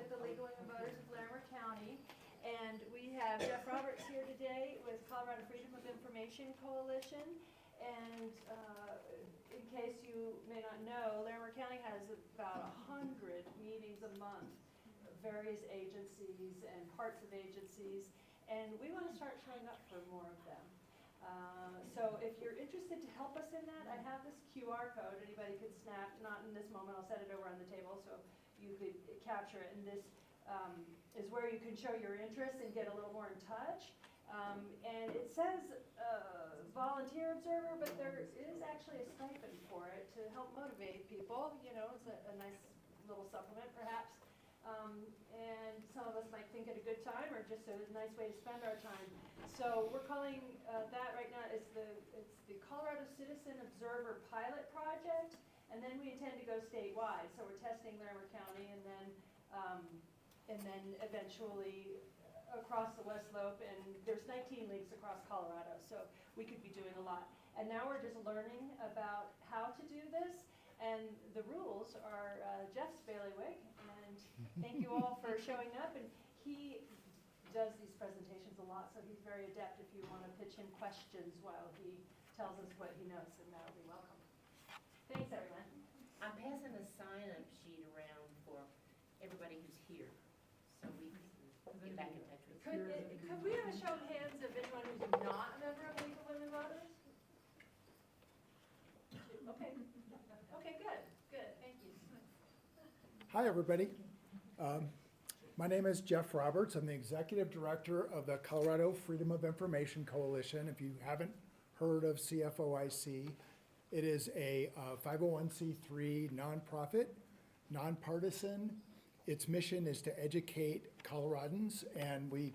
with the League of Women Voters of Larimer County, and we have Jeff Roberts here today with Colorado Freedom of Information Coalition. And in case you may not know, Larimer County has about 100 meetings a month, various agencies and parts of agencies, and we want to start showing up for more of them. So if you're interested to help us in that, I have this QR code anybody could snap, not in this moment, I'll set it over on the table so you could capture it, and this is where you can show your interest and get a little more in touch. And it says volunteer observer, but there is actually a stipend for it to help motivate people. You know, it's a nice little supplement perhaps. And some of us might think it a good time or just a nice way to spend our time. So we're calling that right now, it's the Colorado Citizen Observer Pilot Project, and then we intend to go statewide. So we're testing Larimer County and then eventually across the West Slope, and there's 19 leagues across Colorado, so we could be doing a lot. And now we're just learning about how to do this, and the rules are Jeff's bailiwick, and thank you all for showing up. And he does these presentations a lot, so he's very adept if you want to pitch him questions while he tells us what he knows, and that'll be welcome. Thanks, everyone. I'm passing a sign-up sheet around for everybody who's here, so we can get back in touch with you. Could we have a show of hands of anyone who's not a member of the League of Women Voters? Okay. Okay, good, thank you. Hi, everybody. My name is Jeff Roberts. I'm the Executive Director of the Colorado Freedom of Information Coalition. If you haven't heard of CFOIC, it is a 501c3 nonprofit, nonpartisan. Its mission is to educate Coloradans, and we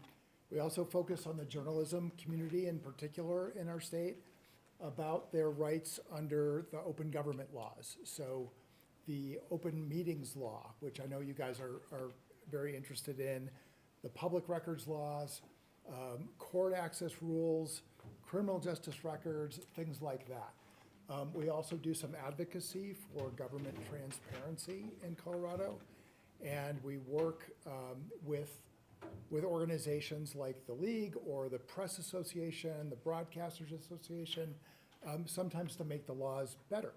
also focus on the journalism community in particular in our state about their rights under the open government laws. So the open meetings law, which I know you guys are very interested in, the public records laws, court access rules, criminal justice records, things like that. We also do some advocacy for government transparency in Colorado, and we work with organizations like the League or the Press Association, the Broadcasters Association, sometimes to make the laws better.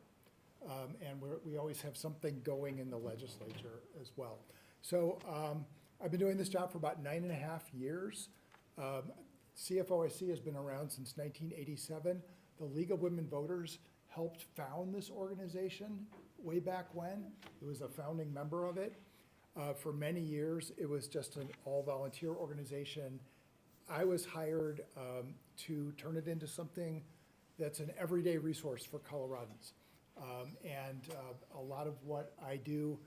And we always have something going in the legislature as well. So I've been doing this job for about 9.5 years. CFOIC has been around since 1987. The League of Women Voters helped found this organization way back when. It was a founding member of it. For many years, it was just an all-volunteer organization. I was hired to turn it into something that's an everyday resource for Coloradans. And a lot of what I do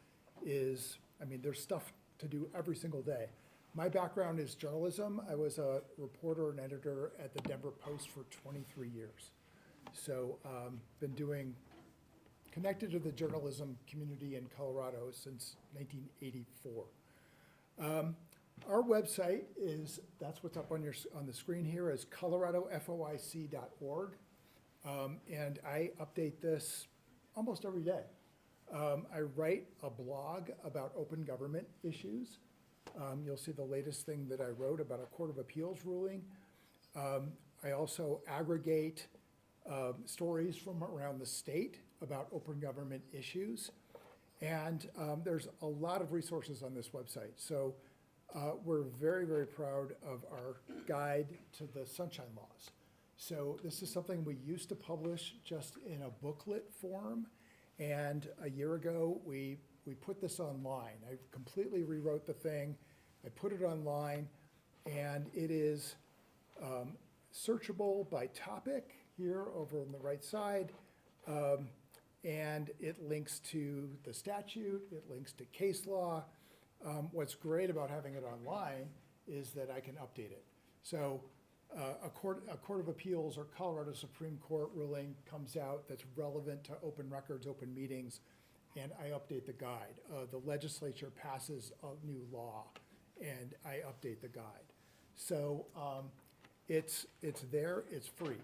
is, I mean, there's stuff to do every single day. My background is journalism. I was a reporter and editor at the Denver Post for 23 years. So been connected to the journalism community in Colorado since 1984. Our website is, that's what's up on the screen here, is coloradofoic.org. And I update this almost every day. I write a blog about open government issues. You'll see the latest thing that I wrote about a Court of Appeals ruling. I also aggregate stories from around the state about open government issues. And there's a lot of resources on this website. So we're very, very proud of our guide to the sunshine laws. So this is something we used to publish just in a booklet form. And a year ago, we put this online. I completely rewrote the thing. I put it online, and it is searchable by topic here over on the right side. And it links to the statute, it links to case law. What's great about having it online is that I can update it. So a court of appeals or Colorado Supreme Court ruling comes out that's relevant to open records, open meetings, and I update the guide. The legislature passes a new law, and I update the guide. So it's there, it's free.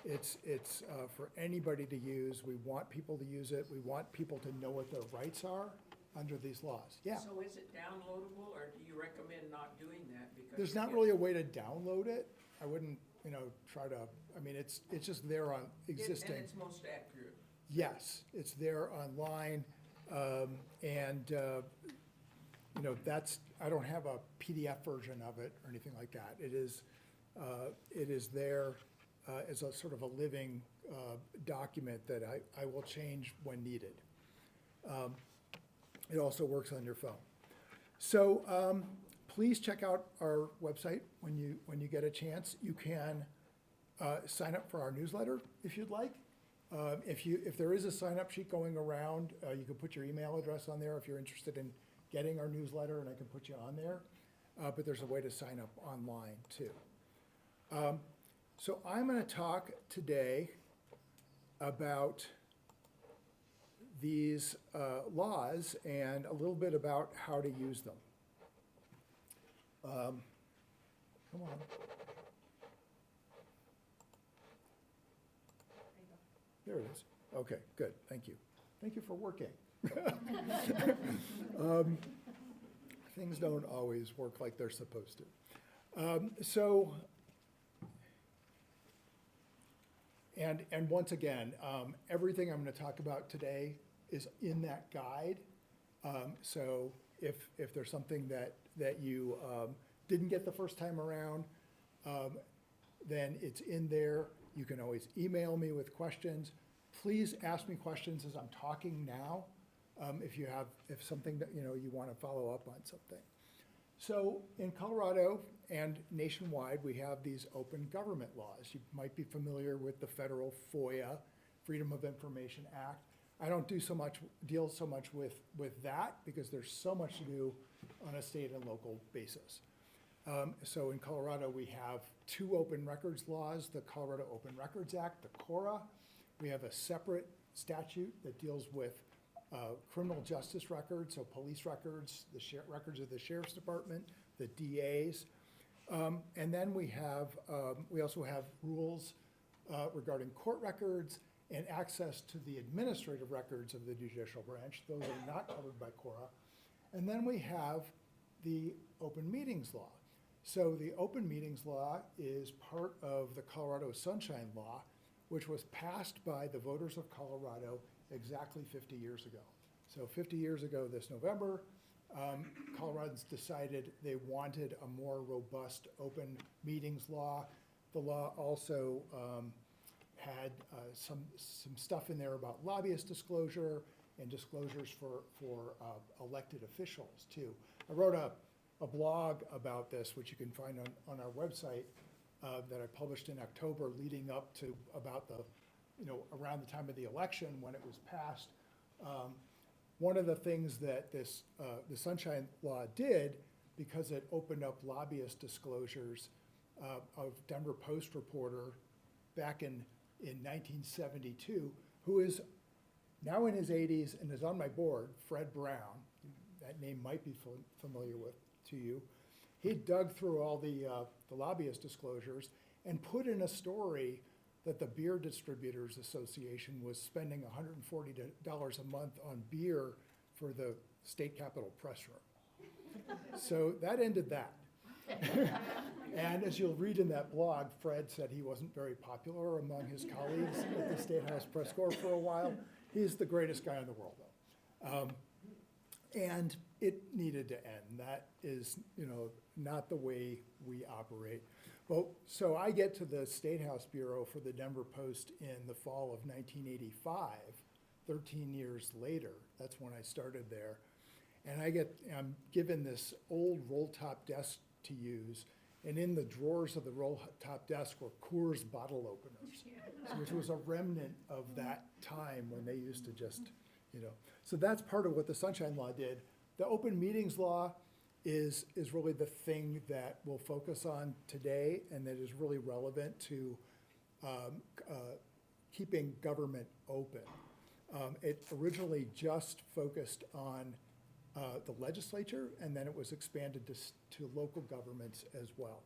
It's for anybody to use. We want people to use it. We want people to know what their rights are under these laws, yeah. So is it downloadable, or do you recommend not doing that? Because There's you not get- really a way to download it. I wouldn't, try to, it's just there on And existing. it's most accurate. Yes, it's there online, that's, I don't have a PDF version of it or anything like that. It is there as a sort of a living document that I will change when needed. It also works on your phone. So please check out our website when you get a chance. You can sign up for our newsletter if you'd like. If there is a sign-up sheet going around, you can put your email address on there if you're interested in getting our newsletter, and I can put you on there. But there's a way to sign up online too. So I'm going to talk today about these laws and a little bit about how to use them. Come on. There it is. Okay, good, thank you. Thank you for working. Things don't always work like they're supposed to. And once again, everything I'm going to talk about today is in that guide. So if there's something that you didn't get the first time around, then it's in there. You can always email me with questions. Please ask me questions as I'm talking now, if something that, you want to follow up on something. So in Colorado and nationwide, we have these open government laws. You might be familiar with the federal FOIA, Freedom of Information Act. I don't deal so much with that because there's so much to do on a state and local basis. So in Colorado, we have two open records laws, the Colorado Open Records Act, the CORA. We have a separate statute that deals with criminal justice records, so police records, records of the sheriff's department, the DAs. And then we also have rules regarding court records and access to the administrative records of the judicial branch. Those are not covered by CORA. And then we have the open meetings law. So the open meetings law is part of the Colorado Sunshine Law, which was passed by the voters of Colorado exactly 50 years ago. So 50 years ago this November, Coloradans decided they wanted a more robust open meetings law. The law also had some stuff in there about lobbyist disclosure and disclosures for elected officials too. I wrote a blog about this, which you can find on our website, that I published in October leading up to about around the time of the election when it was passed. One of the things that the Sunshine Law did, because it opened up lobbyist disclosures of Denver Post reporter back in 1972, who is now in his 80s and is on my board, Fred Brown. That name might be familiar to you. He dug through all the lobbyist disclosures and put in a story that the Beer Distributors Association was spending $140 a month on beer for the state capitol press room. So that ended that. And as you'll read in that blog, Fred said he wasn't very popular among his colleagues at the State House Press Corps for a while. He's the greatest guy in the world, though. And it needed to end. That is, not the way we operate. Well, so I get to the State House Bureau for the Denver Post in the fall of 1985, 13 years later. That's when I started there. And I'm given this old roll-top desk to use, and in the drawers of the roll-top desk were Coors bottle openers, which was a remnant of that time when they used to just, So that's part of what the Sunshine Law did. The Open Meetings Law is really the thing that we'll focus on today and that is really relevant to keeping government open. It originally just focused on the legislature, and then it was expanded to local governments as well.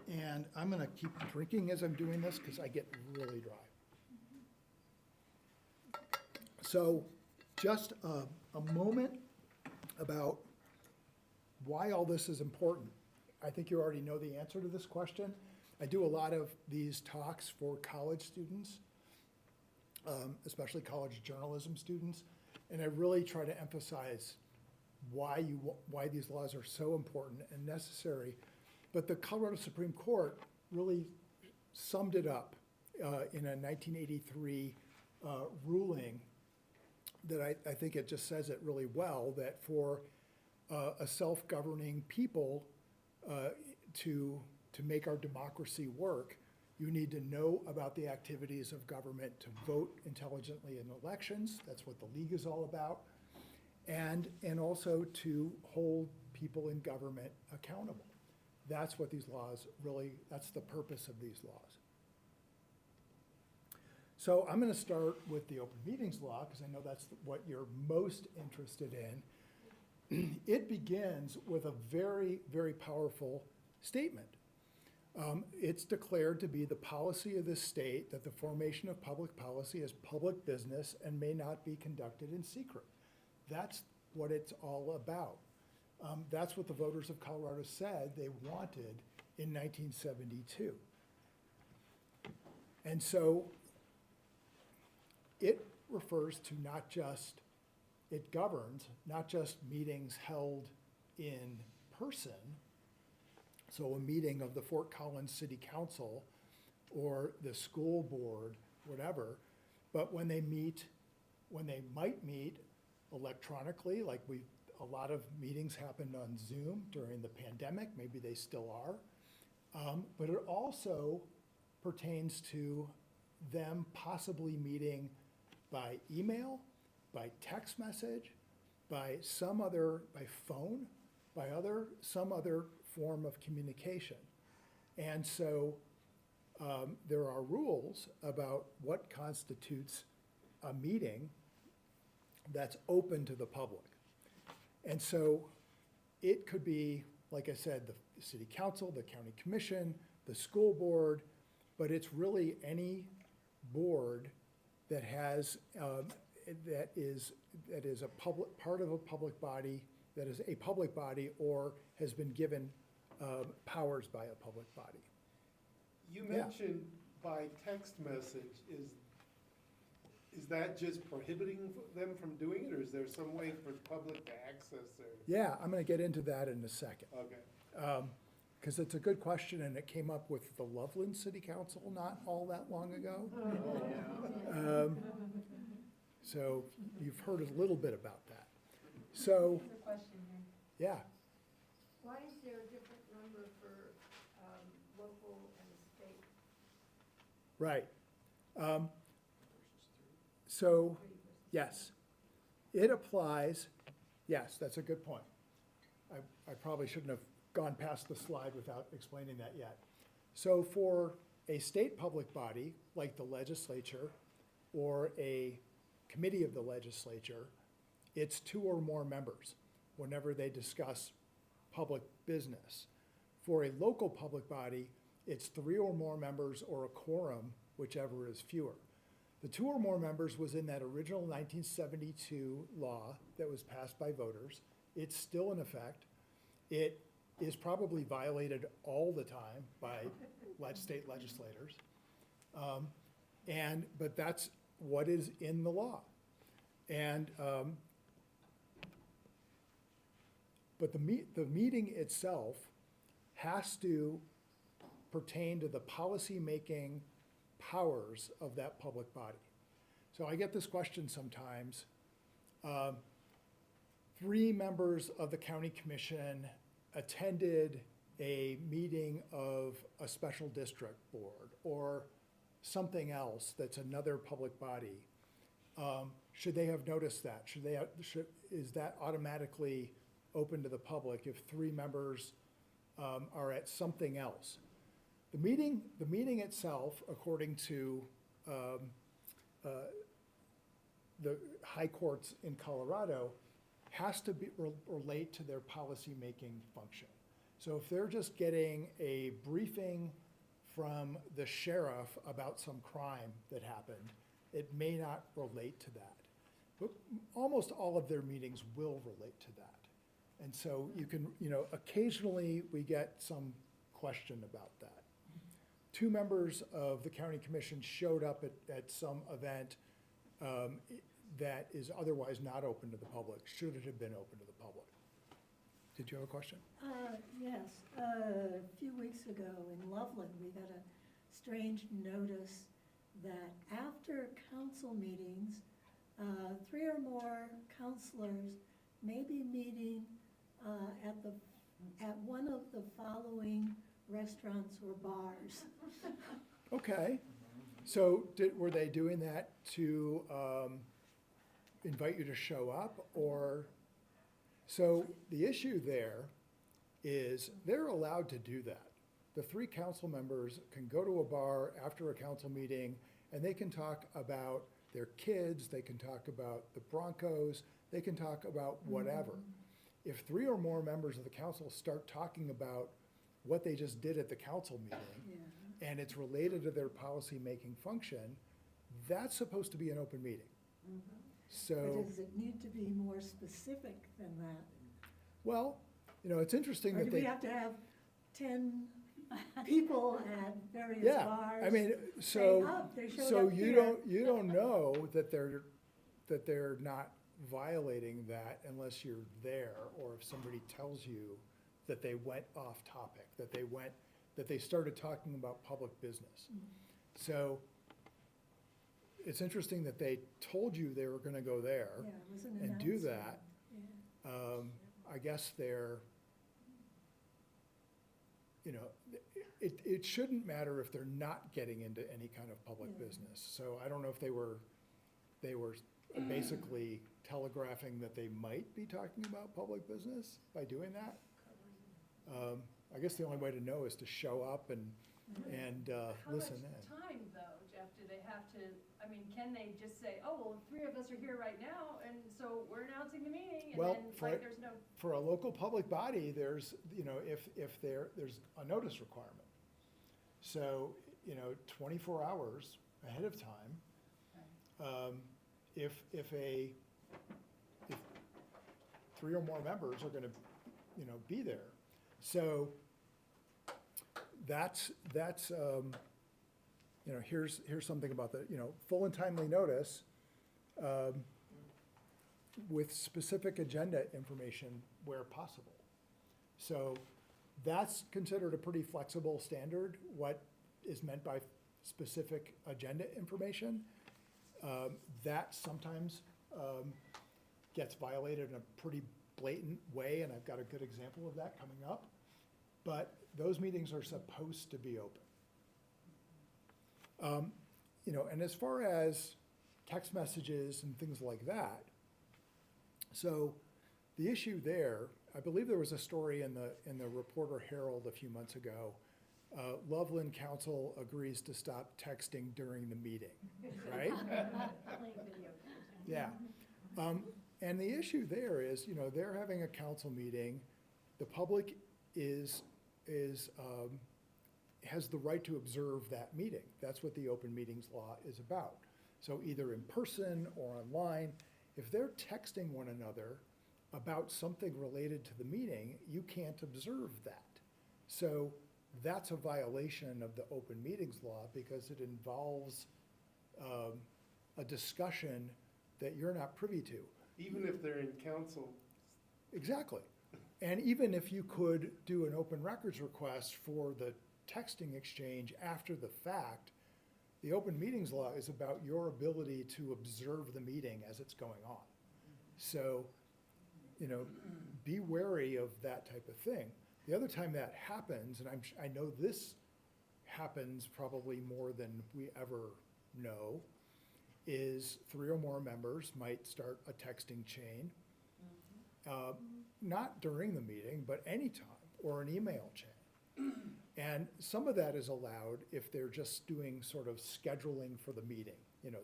And I'm going to keep drinking as I'm doing this because I get really dry. So just a moment about why all this is important. I think you already know the answer to this question. I do a lot of these talks for college students, especially college journalism students, and I really try to emphasize why these laws are so important and necessary. But the Colorado Supreme Court really summed it up in a 1983 ruling that I think it just says it really well, that for a self-governing people to make our democracy work, you need to know about the activities of government, to vote intelligently in elections. That's what the League is all about. And also to hold people in government accountable. That's what these laws really, that's the purpose of these laws. So I'm going to start with the open meetings law, because I know that's what you're most interested in. It begins with a very, very powerful statement. It's declared to be the policy of the state that the formation of public policy is public business and may not be conducted in secret. That's what it's all about. That's what the voters of Colorado said they wanted in 1972. And so it refers to not just, it governs not just meetings held in person, so a meeting of the Fort Collins City Council or the school board, whatever, but when they might meet electronically, like a lot of meetings happened on Zoom during the pandemic, maybe they still are, but it also pertains to them possibly meeting by email, by text message, by phone, by some other form of communication. And so there are rules about what constitutes a meeting that's open to the public. And so it could be, like I said, the city council, the county commission, the school board, but it's really any board that has, that is a public, part of a public body, that is a public body or has been given powers by a public body. You Yeah. mentioned by text message, is that just prohibiting them from doing it, or is there some way for the public to access their? Yeah, I'm gonna get into that in a second. Okay. Because it's a good question, and it came up with the Loveland City Council not all that long ago. So you've heard a little bit about that. So, There's a question here. yeah, Why is there a different number for local and state? right. So, yes, it applies, yes, that's a good point. I probably shouldn't have gone past the slide without explaining that yet. So for a state public body, like the legislature or a committee of the legislature, it's 2 or more members whenever they discuss public business. For a local public body, it's 3 or more members or a quorum, whichever is fewer. The 2 or more members was in that original 1972 law that was passed by voters. It's still in effect. It is probably violated all the time by state legislators. But that's what is in the law. And, but the meeting itself has to pertain to the policy-making powers of that public body. So I get this question sometimes. 3 members of the county commission attended a meeting of a special district board or something else that's another public body. Should they have noticed that? Is that automatically open to the public if 3 members are at something else? The meeting itself, according to the high courts in Colorado, has to relate to their policy-making function. So if they're just getting a briefing from the sheriff about some crime that happened, it may not relate to that. but almost all of their meetings will relate to that. And so you can, occasionally we get some question about that. 2 members of the county commission showed up at some event that is otherwise not open to the public, should it have been open to the public. Did you have a question? Yes, a few weeks ago in Loveland, we got a strange notice that after council meetings, 3 or more counselors may be meeting at one of the following restaurants or bars. Okay, so were they doing that to invite you to show up, or? So the issue there is they're allowed to do that. The 3 council members can go to a bar after a council meeting and they can talk about their kids, they can talk about the Broncos, they can talk about whatever. If 3 or more members of the council start talking about what they just did at the council meeting, Yeah. and it's related to their policy-making function, that's supposed to be an open meeting. So, But does it need to be more specific than that? well, it's interesting Or that do we they, have to have 10 people at various yeah, bars? I mean, saying, so, "Oh, they showed so up you here." don't know that they're not violating that unless you're there, or if somebody tells you that they went off topic, that they started talking about public business. So, it's interesting that they told you they were gonna go there Yeah, it was an and do announcement. that. Yeah. I guess it shouldn't matter if they're not getting into any kind of public Yeah. business. So I don't know if they were basically telegraphing that they might be talking about public business by doing that. I guess the only way to know is to show up and listen in. How much time, though, Jeff, do they have to, can they just say, oh, well, 3 of us are here right now, and so we're announcing the meeting, and Well, then, for- there's no, For a local public body, there's, if there's a notice requirement. So, 24 hours ahead of time, if 3 or more members are gonna, be there. So that's, here's something about the, full and timely notice, with specific agenda information where possible. So that's considered a pretty flexible standard, what is meant by specific agenda information. That sometimes gets violated in a pretty blatant way, and I've got a good example of that coming up. But those meetings are supposed to be open. And as far as text messages and things like that, so the issue there, I believe there was a story in the Reporter Herald a few months ago. Loveland Council agrees to stop texting during the meeting, right? Playing video games. Yeah. And the issue there is, they're having a council meeting. The public has the right to observe that meeting. That's what the open meetings law is about. So either in person or online, if they're texting one another about something related to the meeting, you can't observe that. So that's a violation of the open meetings law because it involves a discussion that you're not privy to. Even if they're in council. Exactly. And even if you could do an open records request for the texting exchange after the fact, the open meetings law is about your ability to observe the meeting as it's going on. So, be wary of that type of thing. The other time that happens, and I know this happens probably more than we ever know, is 3 or more members might start a texting chain, not during the meeting, but anytime, or an email chain. And some of that is allowed if they're just doing sort of scheduling for the meeting,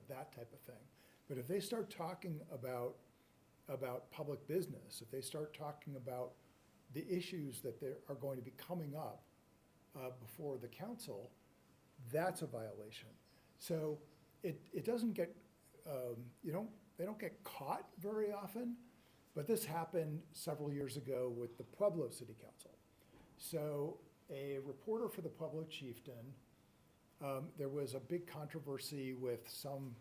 that type of thing. But if they start talking about public business, if they start talking about the issues that are going to be coming up before the council, that's a violation. So it doesn't get, don't get caught very often, but this happened several years ago with the Pueblo City Council. So a reporter for the Pueblo Chieftain, there was a big controversy with some,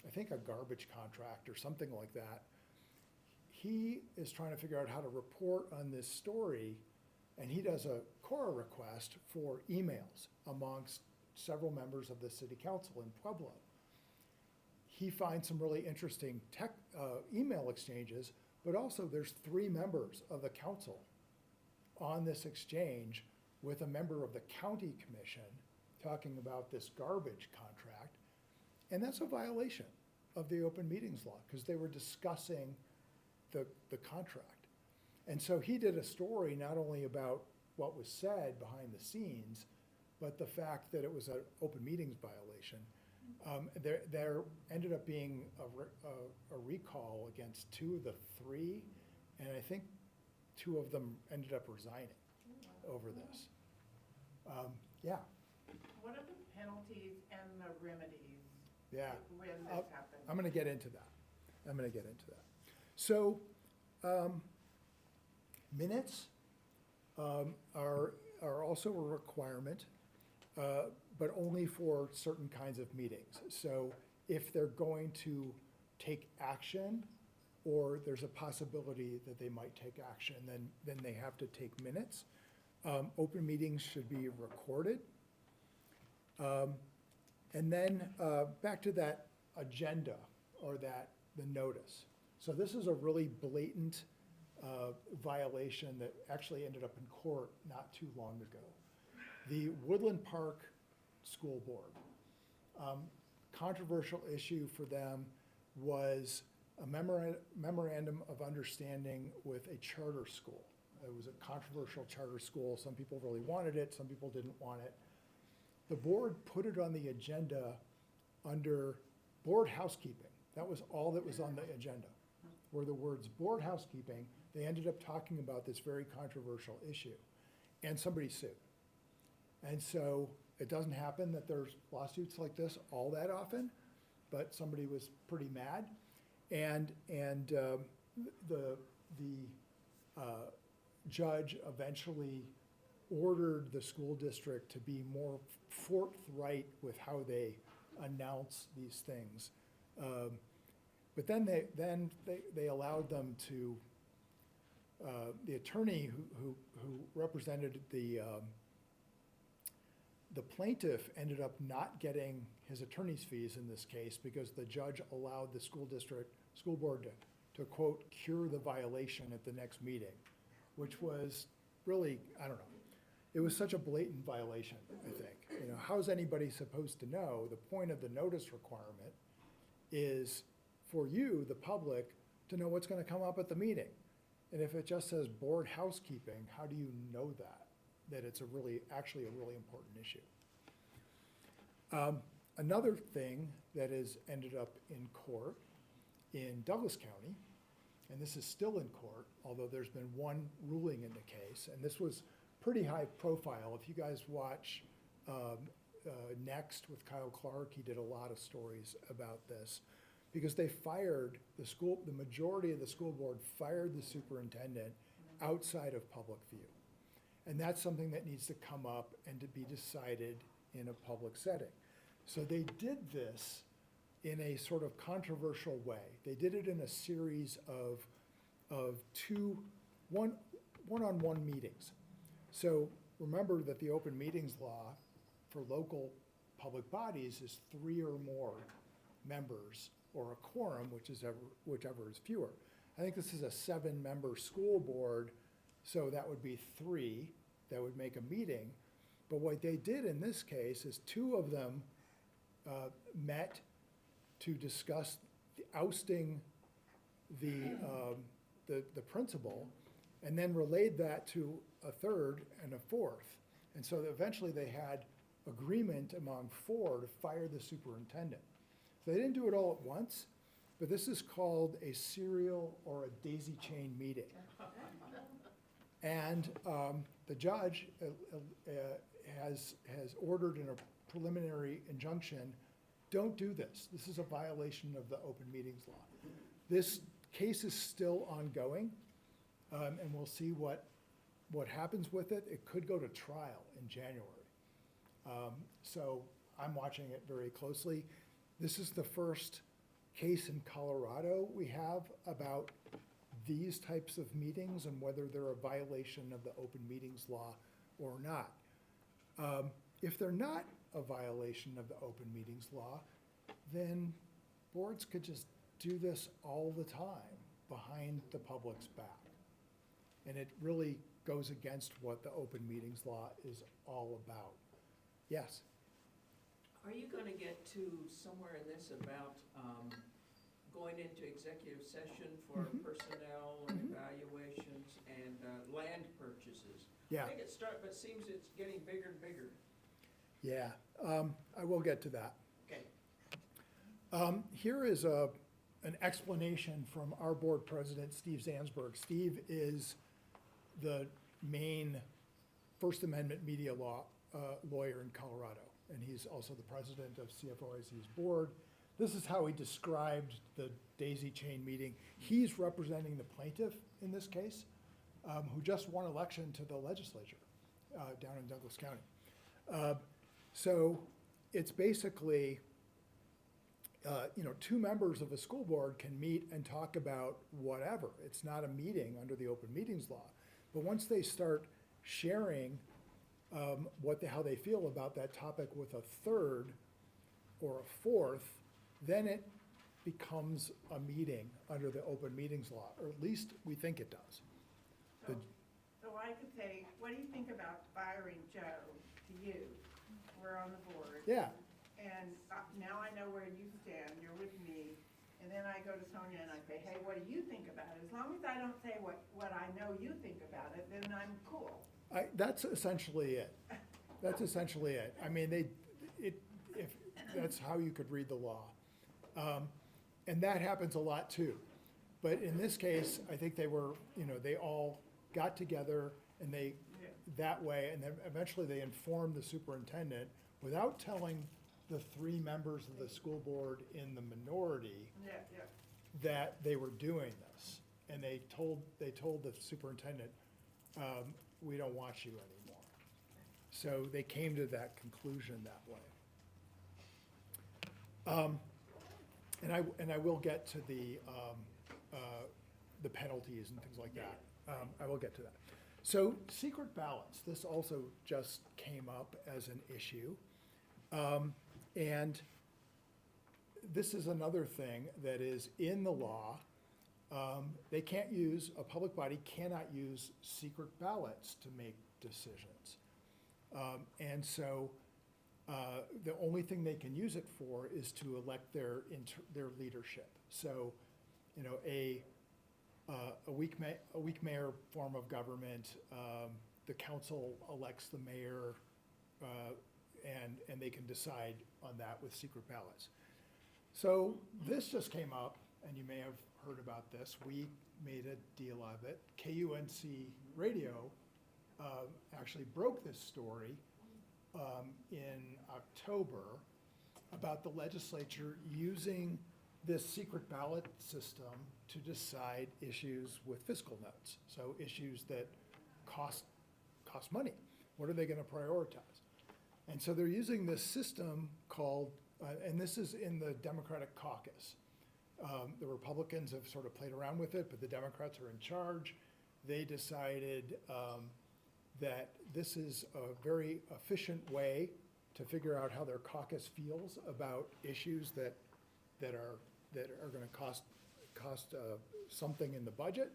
I think a garbage contract or something like that. He is trying to figure out how to report on this story, and he does a Cora request for emails amongst several members of the city council in Pueblo. He finds some really interesting email exchanges, but also there's 3 members of the council on this exchange with a member of the county commission talking about this garbage contract. And that's a violation of the open meetings law because they were discussing the contract. And so he did a story not only about what was said behind the scenes, but the fact that it was an open meetings violation. There ended up being a recall against 2 of the 3, and I think 2 of them ended up resigning over this. Yeah, What are the penalties and the remedies yeah. when this happens? I'm gonna get into that. So, minutes are also a requirement, but only for certain kinds of meetings. So if they're going to take action, or there's a possibility that they might take action, then they have to take minutes. Open meetings should be recorded. And then back to that agenda or the notice. So this is a really blatant violation that actually ended up in court not too long ago. The Woodland Park School Board, controversial issue for them was a memorandum of understanding with a charter school. It was a controversial charter school. Some people really wanted it, some people didn't want it. The board put it on the agenda under board housekeeping. That was all that was on the agenda, were the words board housekeeping. They ended up talking about this very controversial issue, and somebody sued. And so it doesn't happen that there's lawsuits like this all that often, but somebody was pretty mad. And the judge eventually ordered the school district to be more forthright with how they announce these things. But then they allowed them to, the attorney who represented the plaintiff ended up not getting his attorney's fees in this case because the judge allowed the school board to quote, cure the violation at the next meeting, which was really, I don't know. It was such a blatant violation, I think. You know, how's anybody supposed to know? The point of the notice requirement is for you, the public, to know what's gonna come up at the meeting. And if it just says board housekeeping, how do you know that it's actually a really important issue? Another thing that has ended up in court in Douglas County, and this is still in court, although there's been one ruling in the case, and this was pretty high profile. If you guys watch Next with Kyle Clark, he did a lot of stories about this, because they fired the majority of the school board fired the superintendent outside of public view. And that's something that needs to come up and to be decided in a public setting. So they did this in a sort of controversial way. They did it in a series of one-on-one meetings. So remember that the open meetings law for local public bodies is 3 or more members, or a quorum, whichever is fewer. I think this is a 7-member school board, so that would be 3 that would make a meeting. But what they did in this case is 2 of them met to discuss ousting the principal, and then relayed that to a 3rd and a 4th. And so eventually they had agreement among 4 to fire the superintendent. So they didn't do it all at once, but this is called a serial or a daisy chain meeting. And the judge has ordered in a preliminary injunction don't do this. This is a violation of the open meetings law. This case is still ongoing, and we'll see what happens with it. It could go to trial in January. So I'm watching it very closely. This is the first case in Colorado we have about these types of meetings and whether they're a violation of the open meetings law or not. If they're not a violation of the open meetings law, then boards could just do this all the time behind the public's back. And it really goes against what the open meetings law is all about. Yes? Are you gonna get to somewhere in this about, going into executive session for personnel and evaluations and, land purchases? Yeah. I think but it seems it's getting bigger and bigger. Yeah, I will get to that. Okay. Here is an explanation from our board president, Steve Zansberg. Steve is the main First Amendment media law lawyer in Colorado, and he's also the president of CFOIC's board. This is how he described the daisy chain meeting. He's representing the plaintiff in this case, who just won election to the legislature down in Douglas County. So it's basically, two members of a school board can meet and talk about whatever. It's not a meeting under the open meetings law. But once they start sharing how they feel about that topic with a third or a fourth, then it becomes a meeting under the open meetings law, or at least we think it does. So I could say, what do you think about firing Joe to you? We're on the board. Yeah, And now I know where you stand, you're with me, and then I go to Sonia and I say, hey, what do you think about it? As long as I don't say what I know you think about it, then I'm cool. that's essentially it. That's essentially it. I mean, that's how you could read the law. And that happens a lot too. But in this case, I think they were, they all got together and that way, and then eventually they informed the superintendent without telling the three members of the school board in the minority that they were doing this. And they told the superintendent, we don't want you anymore. So they came to that conclusion that way. And I will get to the penalties and things like that. I will get to that. So secret ballots, this also just came up as an issue. And this is another thing that is in the law. A public body cannot use secret ballots to make decisions. And so the only thing they can use it for is to elect their leadership. So, a weak mayor form of government, the council elects the mayor, and they can decide on that with secret ballots. So this just came up, and you may have heard about this. We made a deal of it. KUNC Radio actually broke this story in October about the legislature using this secret ballot system to decide issues with fiscal notes. So issues that cost money. What are they gonna prioritize? And so they're using this system called, and this is in the Democratic caucus. The Republicans have sort of played around with it, but the Democrats are in charge. They decided that this is a very efficient way to figure out how their caucus feels about issues that are going to cost something in the budget.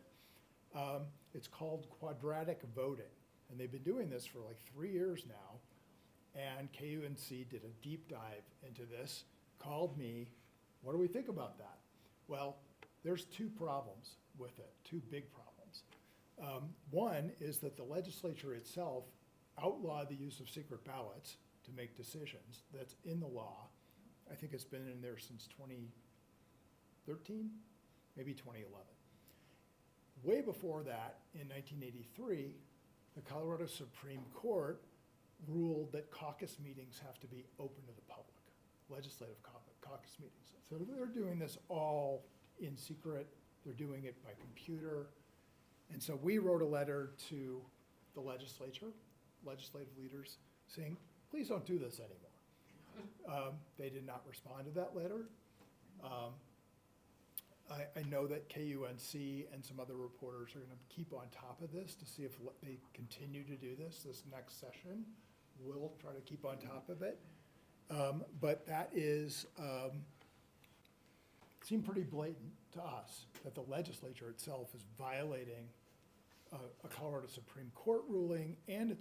It's called quadratic voting, and they've been doing this for like 3 years now. And KUNC did a deep dive into this, called me. What do we think about that? Well, there's two problems with it, two big problems. One is that the legislature itself outlawed the use of secret ballots to make decisions. That's in the law. I think it's been in there since 2013, maybe 2011. Way before that, in 1983, the Colorado Supreme Court ruled that caucus meetings have to be open to the public, legislative caucus caucus meetings. So they're doing this all in secret. They're doing it by computer. And so we wrote a letter to the legislature, legislative leaders, saying, please don't do this anymore. They did not respond to that letter. I know that KUNC and some other reporters are gonna keep on top of this to see if they continue to do this next session. We'll try to keep on top of it. But that is, seemed pretty blatant to us that the legislature itself is violating a Colorado Supreme Court ruling and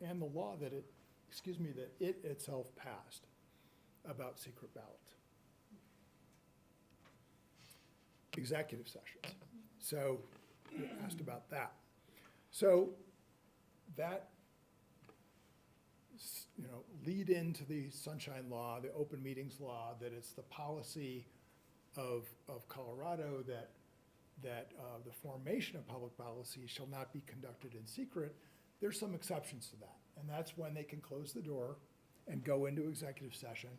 the law that it itself passed about secret ballots. Executive sessions. So you asked about that. So that, lead into the Sunshine Law, the Open Meetings Law, that it's the policy of Colorado that the formation of public policy shall not be conducted in secret. There's some exceptions to that, and that's when they can close the door and go into executive session.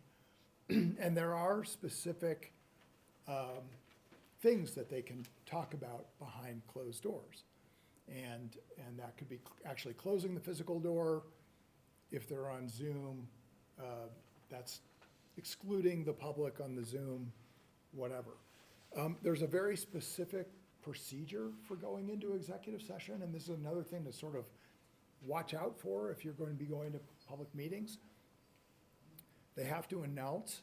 And there are specific things that they can talk about behind closed doors. And that could be actually closing the physical door. If they're on Zoom, that's excluding the public on the Zoom, whatever. There's a very specific procedure for going into executive session, and this is another thing to sort of watch out for if you're going to be going to public meetings. They have to announce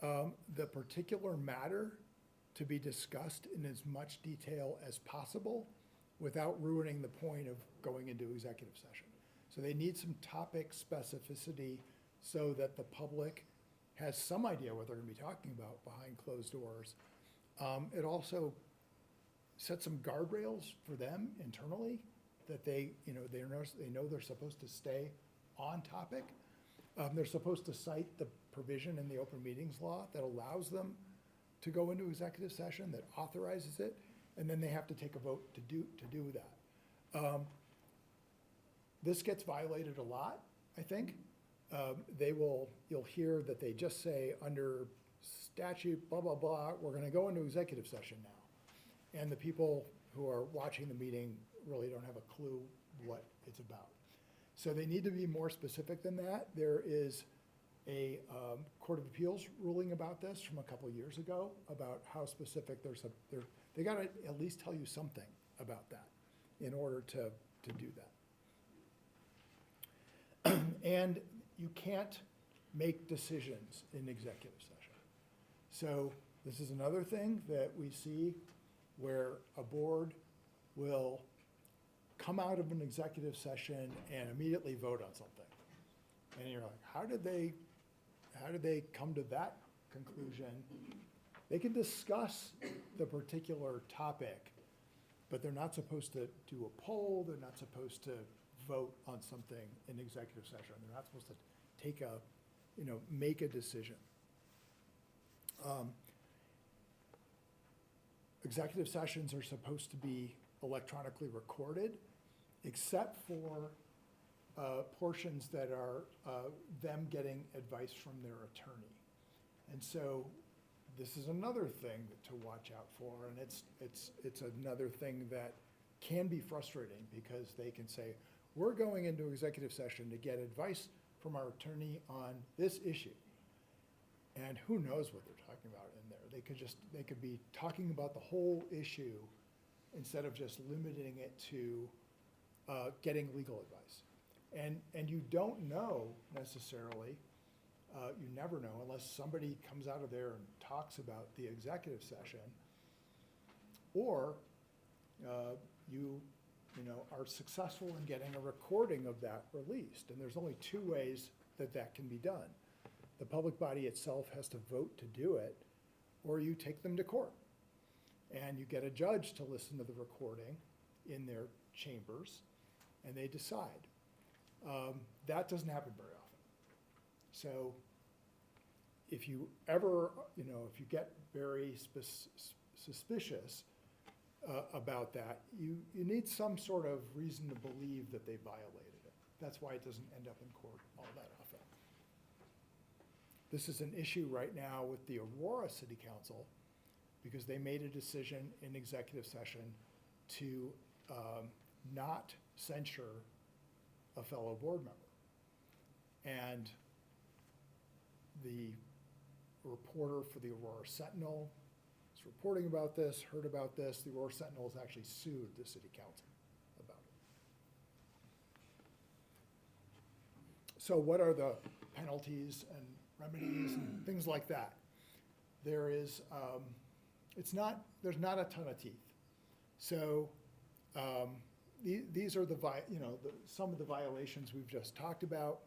the particular matter to be discussed in as much detail as possible without ruining the point of going into executive session. So they need some topic specificity so that the public has some idea what they're gonna be talking about behind closed doors. It also sets some guardrails for them internally that they know they're supposed to stay on topic. They're supposed to cite the provision in the Open Meetings Law that allows them to go into executive session, that authorizes it, and then they have to take a vote to do that. This gets violated a lot, I think. You'll hear that they just say under statute, blah, blah, blah, we're gonna go into executive session now. And the people who are watching the meeting really don't have a clue what it's about. So they need to be more specific than that. There is a Court of Appeals ruling about this from a couple years ago about how specific they gotta at least tell you something about that in order to do that. And you can't make decisions in executive session. So this is another thing that we see where a board will come out of an executive session and immediately vote on something. And you're like, how did they come to that conclusion? They can discuss the particular topic, but they're not supposed to do a poll, they're not supposed to vote on something in executive session. They're not supposed to make a decision. Executive sessions are supposed to be electronically recorded, except for portions that are them getting advice from their attorney. And so this is another thing to watch out for, and it's another thing that can be frustrating because they can say, we're going into executive session to get advice from our attorney on this issue. And who knows what they're talking about in there. They could be talking about the whole issue instead of just limiting it to getting legal advice. And you don't know necessarily, you never know unless somebody comes out of there and talks about the executive session, or you are successful in getting a recording of that released. And there's only two ways that can be done. The public body itself has to vote to do it, or you take them to court. And you get a judge to listen to the recording in their chambers, and they decide. That doesn't happen very often. So if you ever, if you get very suspicious about that, you need some sort of reason to believe that they violated it. That's why it doesn't end up in court all that This is an issue right now with the Aurora City Council because they made a decision in executive session to not censure a fellow board member. And the reporter for the Aurora Sentinel is reporting about this, heard about this. The Aurora Sentinel has actually sued the city council about it. So what are the penalties and remedies and things like that? There is, there's not a ton of teeth. So these are some of the violations we've just talked about: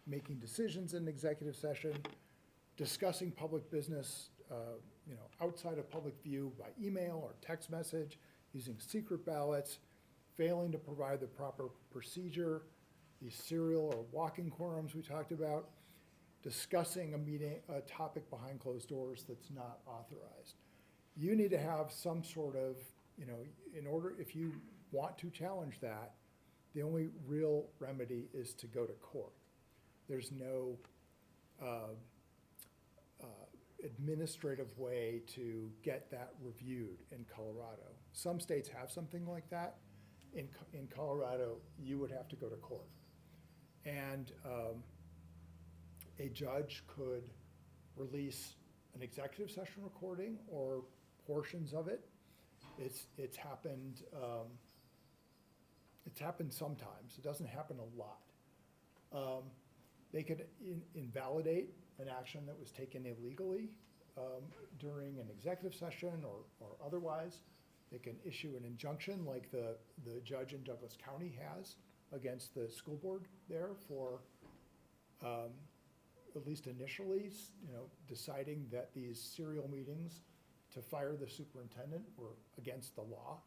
making decisions in executive session, discussing public business, outside of public view by email or text message, using secret ballots, failing to provide the proper procedure, these serial or walking quorums we talked about, discussing a topic behind closed doors that's not authorized. You need to have some sort of, if you want to challenge that, the only real remedy is to go to court. There's no administrative way to get that reviewed in Colorado. Some states have something like that. In Colorado, you would have to go to court. And a judge could release an executive session recording or portions of it. It's happened sometimes. It doesn't happen a lot. They could invalidate an action that was taken illegally during an executive session or otherwise. They can issue an injunction like the judge in Douglas County has against the school board there for, at least initially, deciding that these serial meetings to fire the superintendent were against the law.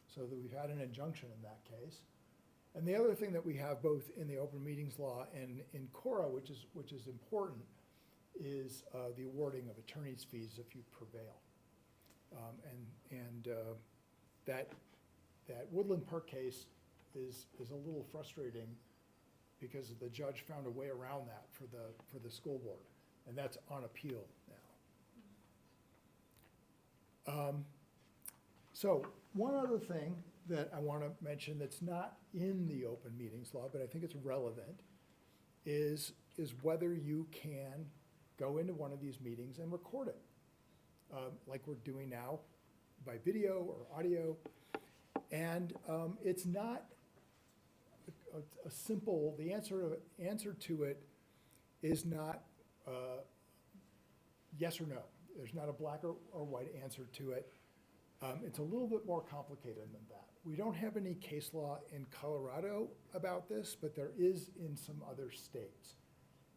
So that we've had an injunction in that case. And the other thing that we have both in the open meetings law and in CORA, which is important, is the awarding of attorney's fees if you prevail. That Woodland Park case is a little frustrating because the judge found a way around that for the school board, and that's on appeal now. So one other thing that I want to mention that's not in the open meetings law, but I think it's relevant, is whether you can go into one of these meetings and record it, like we're doing now by video or audio. And it's not a simple, the answer to it is not yes or no. There's not a black or white answer to it. It's a little bit more complicated than that. We don't have any case law in Colorado about this, but there is in some other states.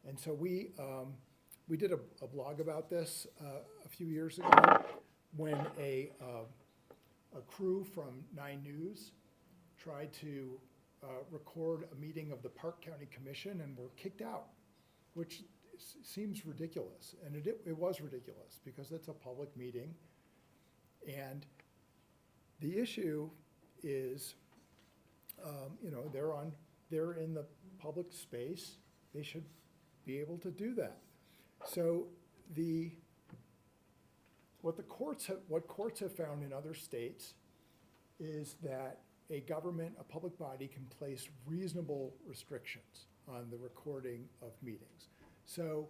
And so we did a blog about this a few years ago when a crew from 9 News tried to record a meeting of the Park County Commission and were kicked out, which seems ridiculous. And it was ridiculous because it's a public meeting. And the issue is, they're in the public space. They should be able to do that. So what courts have found in other states is that a public body can place reasonable restrictions on the recording of meetings. So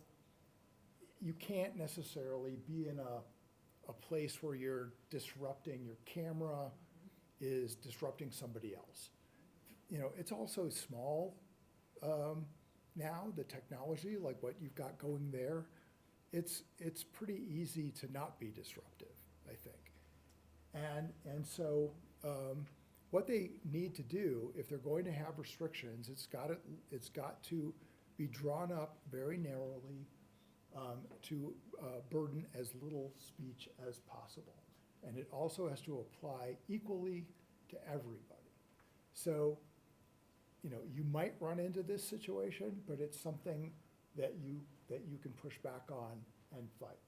you can't necessarily be in a place where you're disrupting, your camera is disrupting somebody else. It's also small now, the technology, like what you've got going there, it's pretty easy to not be disruptive, I think. And so what they need to do, if they're going to have restrictions, it's got to be drawn up very narrowly to burden as little speech as possible. And it also has to apply equally to everybody. So, you might run into this situation, but it's something that you can push back on and fight.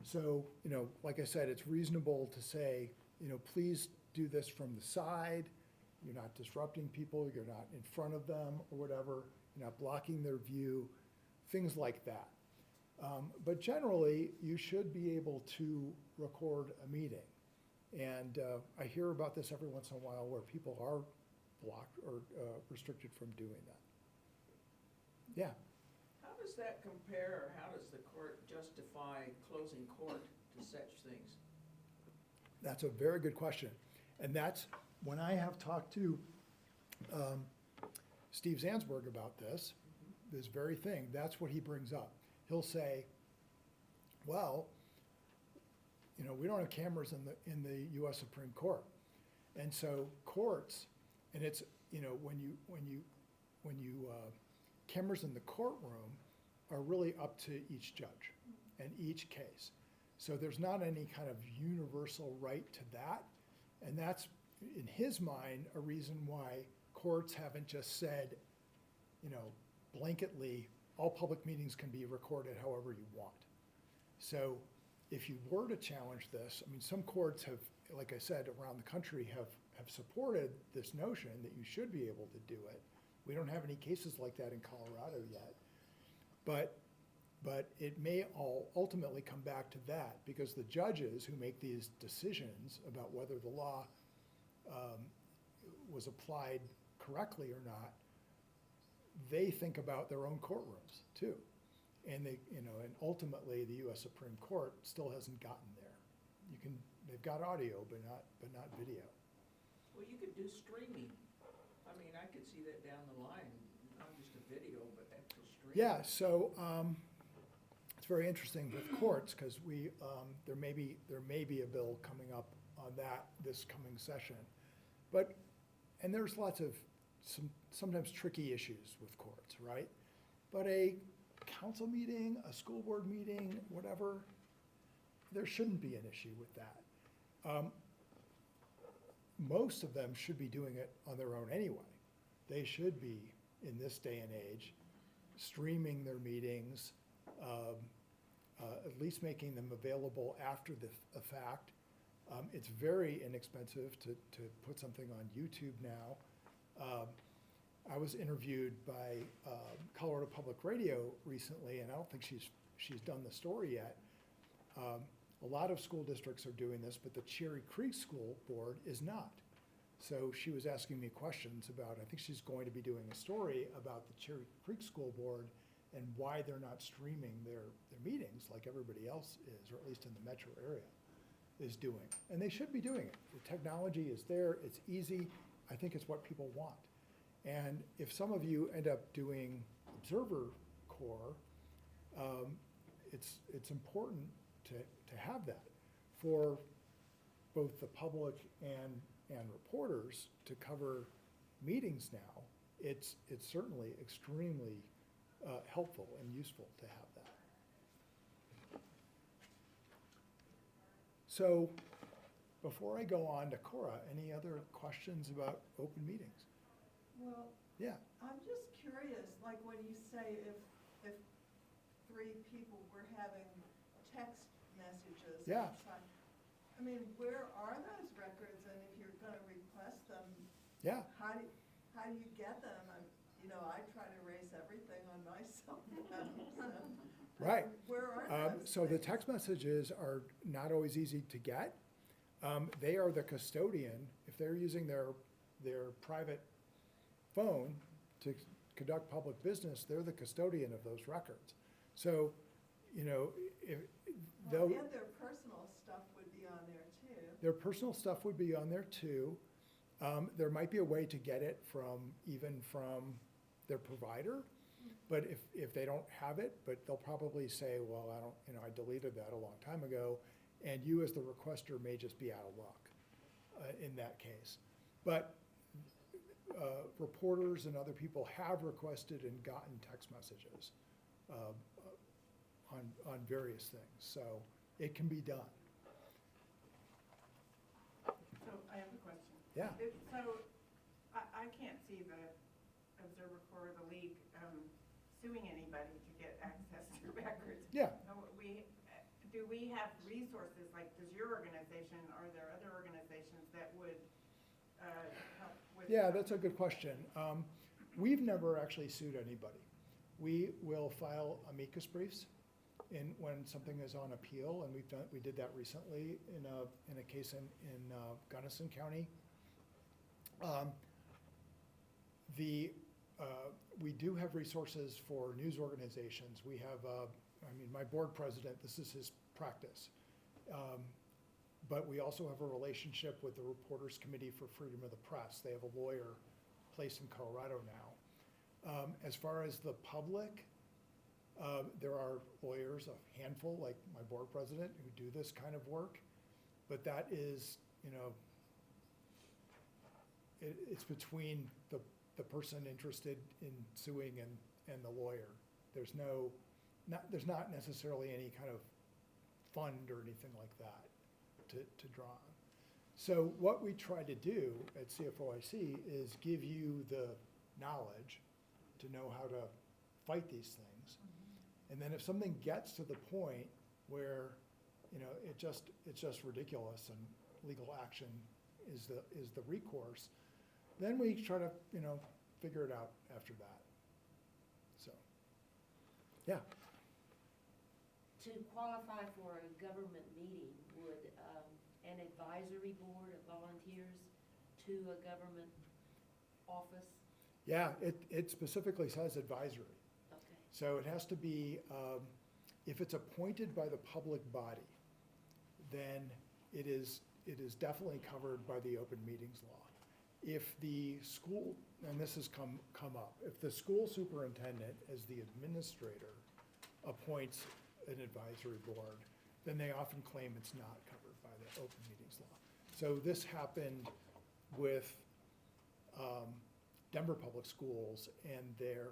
So, like I said, it's reasonable to say, please do this from the side. You're not disrupting people. You're not in front of them or whatever. You're not blocking their view, things like that. But generally, you should be able to record a meeting. And I hear about this every once in a while where people are blocked or restricted from doing that. Yeah, How does that compare, or how does the court justify closing court to such things? that's a very good question. And that's, when I have talked to Steve Zansberg about this very thing, that's what he brings up. He'll say, well, you know, we don't have cameras in the US Supreme Court. And so courts, and it's, you know, when you cameras in the courtroom are really up to each judge and each case. So there's not any kind of universal right to that. And that's, in his mind, a reason why courts haven't just said, you know, blanketly, all public meetings can be recorded however you want. So if you were to challenge this, I mean, some courts have, like I said, around the country have supported this notion that you should be able to do it. We don't have any cases like that in Colorado yet. But it may all ultimately come back to that, because the judges who make these decisions about whether the law was applied correctly or not, they think about their own courtrooms too. And they, you know, and ultimately the US Supreme Court still hasn't gotten there. They've got audio, but not video. Well, you could do streaming. I mean, I could see that down the line, not just a video, but actual streaming. Yeah, so it's very interesting with courts, because there may be a bill coming up on that this coming session. And there's lots of sometimes tricky issues with courts, right? But a council meeting, a school board meeting, whatever, there shouldn't be an issue with that. Most of them should be doing it on their own anyway. They should be, in this day and age, streaming their meetings, at least making them available after the fact. It's very inexpensive to put something on YouTube now. I was interviewed by Colorado Public Radio recently, and I don't think she's done the story yet. A lot of school districts are doing this, but the Cherry Creek School Board is not. So she was asking me questions about, I think she's going to be doing a story about the Cherry Creek School Board and why they're not streaming their meetings like everybody else is, or at least in the metro area is doing. And they should be doing it. The technology is there, it's easy. I think it's what people want. And if some of you end up doing Observer Corps, it's important to have that for both the public and reporters to cover meetings now. It's certainly extremely helpful and useful to have that. So before I go on to Cora, any other questions about open meetings? Well, Yeah. I'm just curious, like when you say if three people were having text messages. Yeah. I mean, where are those records, and if you're gonna request them, Yeah. how do you get them? You know, I try to erase everything on my cell phone, so. Right. Where are those So the things? text messages are not always easy to get. They are the custodian. If they're using their private phone to conduct public business, they're the custodian of those records. So, you know, Well, and their personal stuff would be on there too. their personal stuff would be on there too. There might be a way to get it even from their provider, but if they don't have it, but they'll probably say, well, I deleted that a long time ago, and you as the requester may just be out of luck in that case. But reporters and other people have requested and gotten text messages on various things, so it can be done. So I have a question. Yeah. So I can't see the Observer Corps or the League suing anybody to get access to records. Yeah. Do we have resources, like does your organization, are there other organizations that would help with? Yeah, that's a good question. We've never actually sued anybody. We will file amicus briefs when something is on appeal, and we did that recently in a case in Gunnison County. We do have resources for news organizations. We have, my board president, this is his practice. But we also have a relationship with the Reporters Committee for Freedom of the Press. They have a lawyer placed in Colorado now. As far as the public, there are lawyers, a handful, like my board president, who do this kind of work. But that is, it's between the person interested in suing and the lawyer. There's not necessarily any kind of fund or anything like that to draw on. So what we try to do at CFOIC is give you the knowledge to know how to fight these things. And then if something gets to the point where, it's just ridiculous and legal action is the recourse, then we try to, figure it out after that. So, yeah. To qualify for a government meeting, would an advisory board of volunteers to a government office? Yeah, it specifically says advisory. Okay. So it has to be, if it's appointed by the public body, then it is definitely covered by the open meetings law. If the school, and this has come up, if the school superintendent as the administrator appoints an advisory board, then they often claim it's not covered by the open meetings law. So this happened with Denver Public Schools and their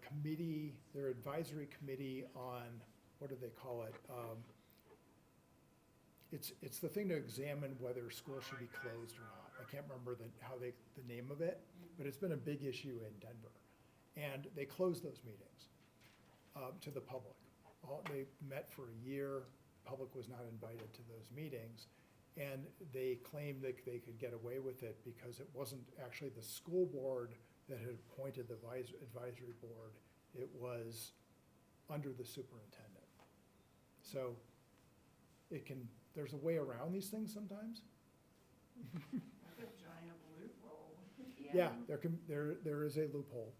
committee, their advisory committee on, what do they call it? It's the thing to examine whether schools should be closed or not. I can't remember the name of it, but it's been a big issue in Denver. And they closed those meetings to the public. They met for a year, public was not invited to those meetings, and they claimed that they could get away with it because it wasn't actually the school board that had appointed the advisory board, it was under the superintendent. So there's a way around these things sometimes. That's a giant loophole. Yeah, there is a loophole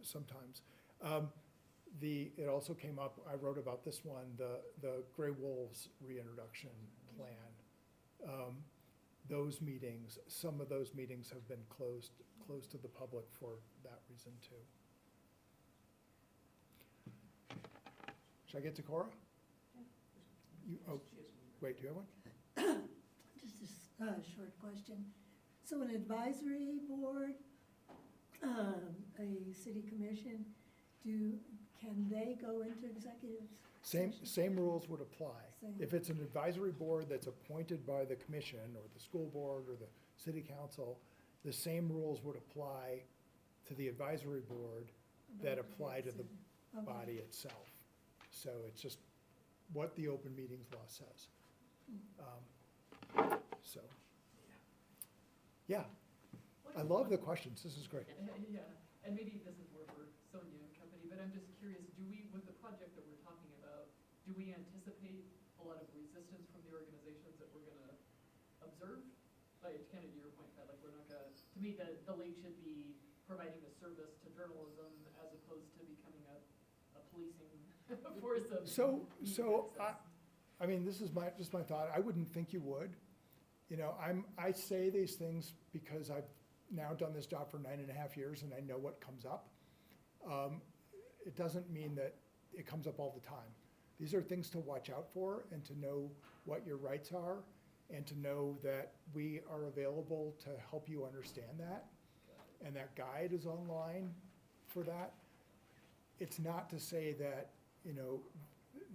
sometimes. It also came up, I wrote about this one, the Gray Wolves reintroduction plan. Those meetings, some of those meetings have been closed to the public for that reason too. Should I get to Cora? Wait, do you have one? Just a short question. So an advisory board, a city commission, can they go into executive session? Same rules would apply. Same. If it's an advisory board that's appointed by the commission or the school board or the city council, the same rules would apply to the advisory board that apply to the Okay. body itself. So it's just what the open meetings law says. So, yeah, I love the questions, this is great. Yeah, and maybe this is more for Sonia and company, but I'm just curious, with the project that we're talking about, do we anticipate a lot of resistance from the organizations that we're gonna observe? Like, kind of to your point, Pat, like, we're not gonna, to me, the link should be providing a service to journalism as opposed to becoming a policing force of. This is just my thought. I wouldn't think you would. I say these things because I've now done this job for 9.5 years and I know what comes up. It doesn't mean that it comes up all the time. These are things to watch out for and to know what your rights are and to know that we are available to help you understand that. And that guide is online for that. It's not to say that,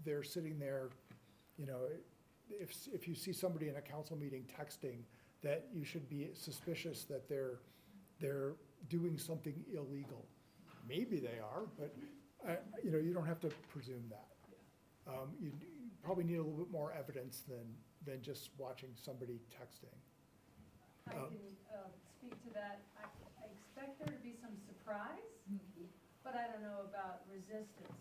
they're sitting there, if you see somebody in a council meeting texting, that you should be suspicious that they're doing something illegal. Maybe they are, but you don't have to presume that. You probably need a little bit more evidence than just watching somebody texting. I can speak to that. I expect there to be some surprise, but I don't know about resistance.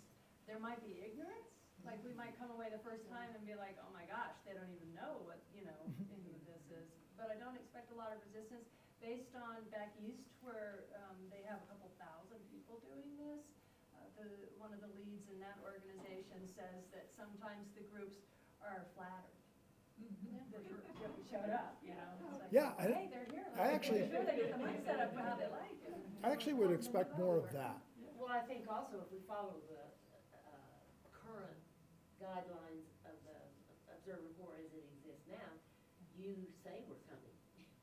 there might be ignorance. Like, we might come away the first time and be like, oh my gosh, they don't even know what, any of this is. But I don't expect a lot of resistance based on back east where they have a couple thousand people doing this. One of the leads in that organization says that sometimes the groups are flattered that we showed up, It's like, Yeah, hey, they're here. I Let's actually- make sure they get the mic set up how they like it. I actually would expect more of that. Well, I think also if we follow the current guidelines of the Observer Corps as it exists now, you say we're coming.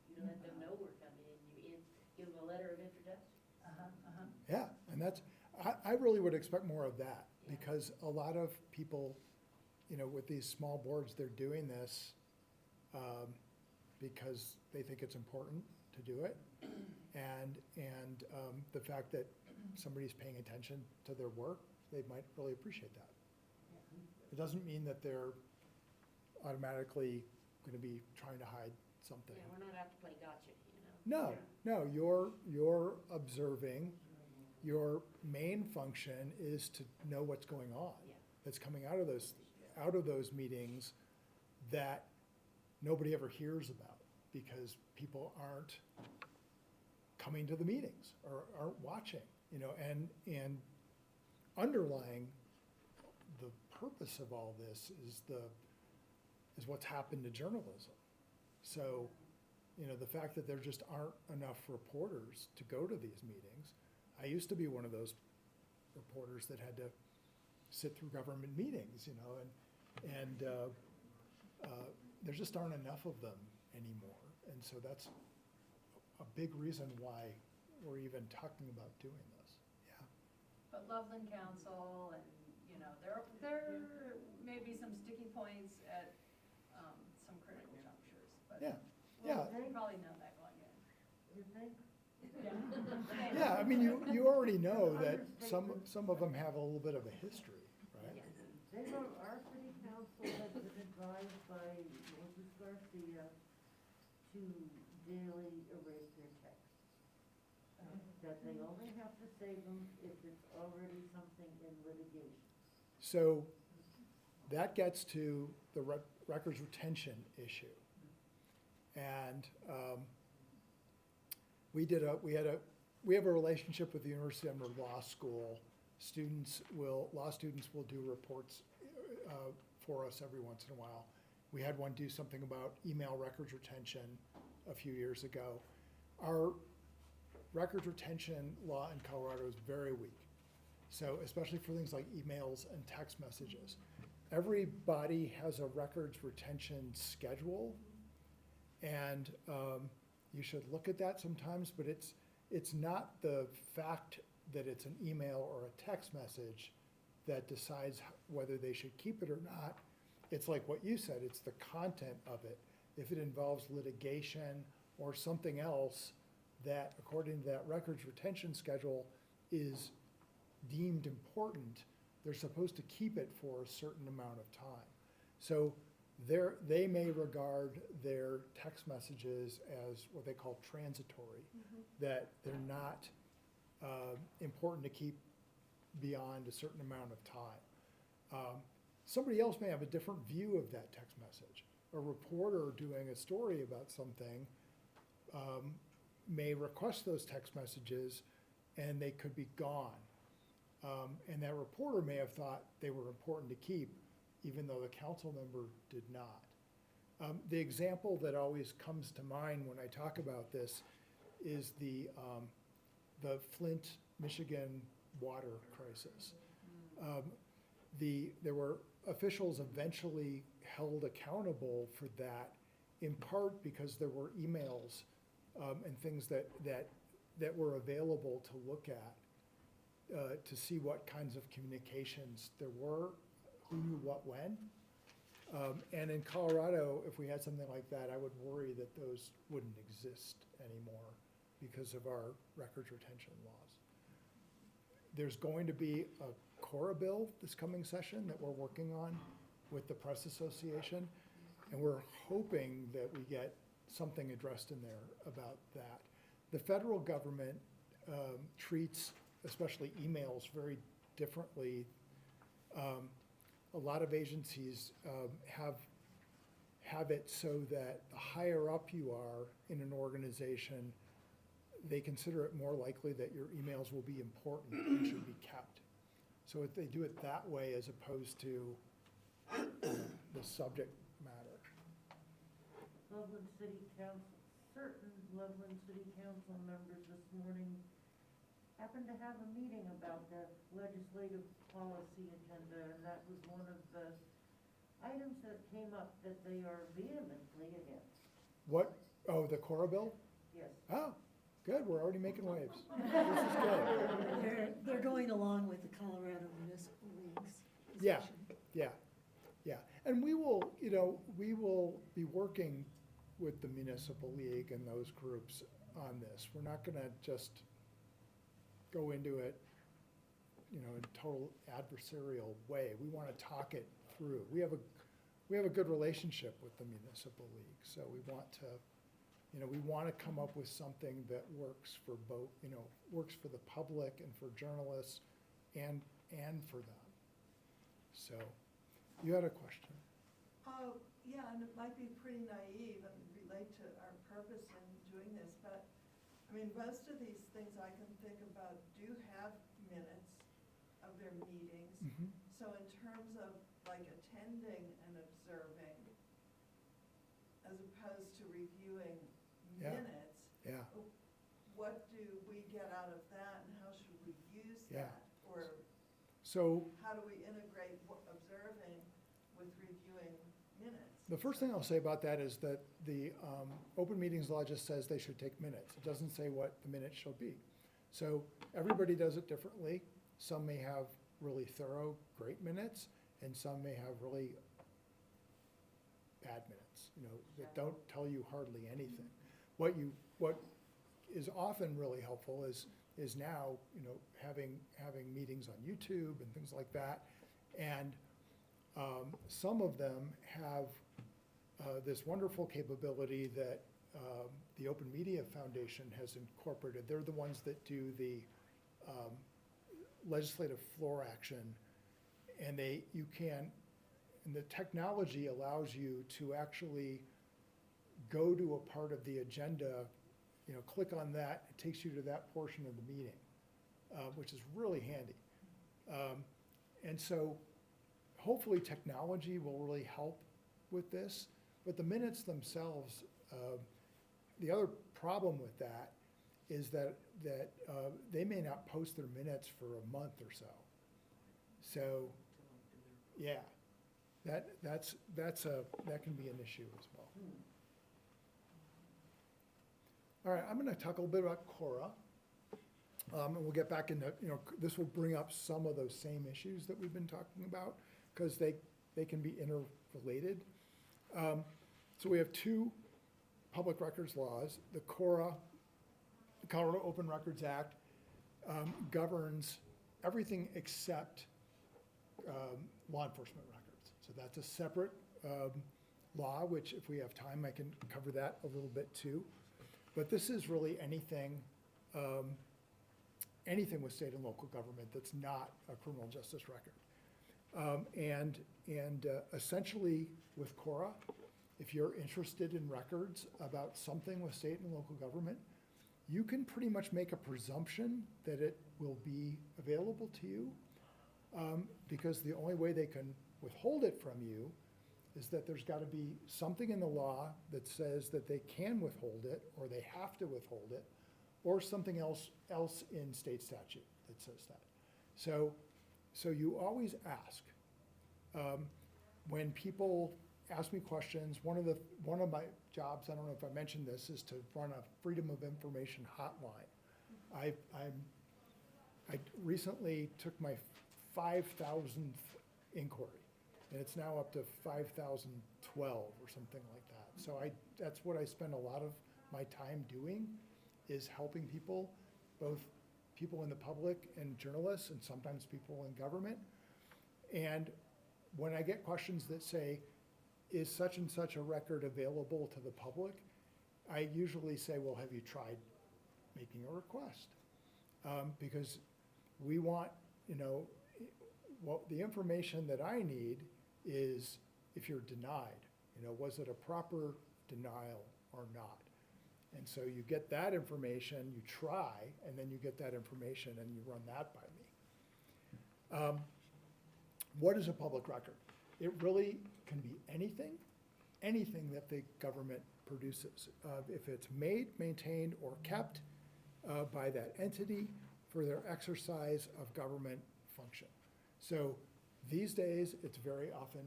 You let them know we're coming, and you give them a letter of introduction. Yeah, and that's, I really would expect more of that, because a lot of people, with these small boards, they're doing this because they think it's important to do it. And the fact that somebody's paying attention to their work, they might really appreciate that. It doesn't mean that they're automatically gonna be trying to hide something. Yeah, we're not out to play gotcha, No, you're observing. Your main function is to know what's going on. Yeah. That's coming out of those meetings that nobody ever hears about because people aren't coming to the meetings or aren't watching, and underlying the purpose of all this is what's happened to journalism. So, the fact that there just aren't enough reporters to go to these meetings. I used to be one of those reporters that had to sit through government meetings, and there just aren't enough of them anymore. And so that's a big reason why we're even talking about doing this. Yeah. But Loveland Council and, there may be some sticky points at some critical junctures, but Yeah. we'll probably know that going in. You think? Yeah. Yeah, I mean, you already know that some of them have a little bit of a history, right? They wrote, our city council has been advised by Moses Garcia to daily erase their texts. That they only have to save them if it's already something in litigation. So that gets to the records retention issue. And we have a relationship with the University of Denver Law School. Law students will do reports for us every once in a while. We had one do something about email records retention a few years ago. Our records retention law in Colorado is very weak. So especially for things like emails and text messages. Everybody has a records retention schedule, and you should look at that sometimes, but it's not the fact that it's an email or a text message that decides whether they should keep it or not. It's like what you said, it's the content of it. If it involves litigation or something else that, according to that records retention schedule, is deemed important, they're supposed to keep it for a certain amount of time. So they may regard their text messages as what they call transitory, that they're not important to keep beyond a certain amount of time. Somebody else may have a different view of that text message. A reporter doing a story about something may request those text messages and they could be gone. And that reporter may have thought they were important to keep, even though the council member did not. The example that always comes to mind when I talk about this is the Flint, Michigan water crisis. There were officials eventually held accountable for that, in part because there were emails and things that were available to look at, to see what kinds of communications there were, who knew what when. And in Colorado, if we had something like that, I would worry that those wouldn't exist anymore because of our records retention laws. There's going to be a Cora bill this coming session that we're working on with the Press Association, and we're hoping that we get something addressed in there about that. The federal government treats, especially emails, very differently A lot of agencies have it so that the higher up you are in an organization, they consider it more likely that your emails will be important and should be kept. So if they do it that way as opposed to the subject matter. Loveland City Council, certain Loveland City Council members this morning happened to have a meeting about the legislative policy agenda, and that was one of the items that came up that they are vehemently against. What, oh, the Cora bill? Yes. Oh, good, we're already making waves. This is good. They're going along with the Colorado Municipal League's Yeah. position. Yeah, and we will, we will be working with the municipal league and those groups on this. We're not gonna just go into it, in a total adversarial way. We wanna talk it through. We have a good relationship with the municipal league, so we want to, we wanna come up with something that works for both, works for the public and for journalists and for them. So, you had a question? Yeah, and it might be pretty naive and relate to our purpose in doing this, but, I mean, most of these things I can think about do have minutes of their meetings. Mhm. So in terms of like attending and observing, as opposed to reviewing Yeah. minutes, Yeah, what do we get out of that and how should we use Yeah. that? Or so how do we integrate observing with reviewing minutes? the first thing I'll say about that is that the open meetings law just says they should take minutes. It doesn't say what the minutes shall be. So everybody does it differently. Some may have really thorough, great minutes, and some may have really bad minutes, that don't tell you hardly anything. What is often really helpful is now, having meetings on YouTube and things like that. And some of them have this wonderful capability that the Open Media Foundation has incorporated. They're the ones that do the legislative floor action, and and the technology allows you to actually go to a part of the agenda, click on that, it takes you to that portion of the meeting, which is really handy. And so hopefully technology will really help with this, but the minutes themselves, the other problem with that is that they may not post their minutes for a month or so. So, yeah, that can be an issue as well. All right, I'm gonna talk a little bit about Cora. And we'll get back into, this will bring up some of those same issues that we've been talking about, because they can be interrelated. So we have two public records laws. The Cora, the Colorado Open Records Act, governs everything except law enforcement records. So that's a separate law, which if we have time, I can cover that a little bit too. But this is really anything with state and local government that's not a criminal justice record. Essentially with Cora, if you're interested in records about something with state and local government, you can pretty much make a presumption that it will be available to you, because the only way they can withhold it from you is that there's got to be something in the law that says that they can withhold it, or they have to withhold it, or something else in state statute that says that. So you always ask. When people ask me questions, one of my jobs, I don't know if I mentioned this, is to run a Freedom of Information hotline. I recently took my 5,000th inquiry, and it's now up to 5,012 or something like that. So that's what I spend a lot of my time doing, is helping people, both people in the public and journalists, and sometimes people in government. And when I get questions that say, is such and such a record available to the public, I usually say, well, have you tried making a request? Because we want, what the information that I need is if you're denied, was it a proper denial or not? And so you get that information, you try, and then you get that information and you run that by me. What is a public record? It really can be anything that the government produces. If it's made, maintained, or kept by that entity for their exercise of government function. So these days, it's very often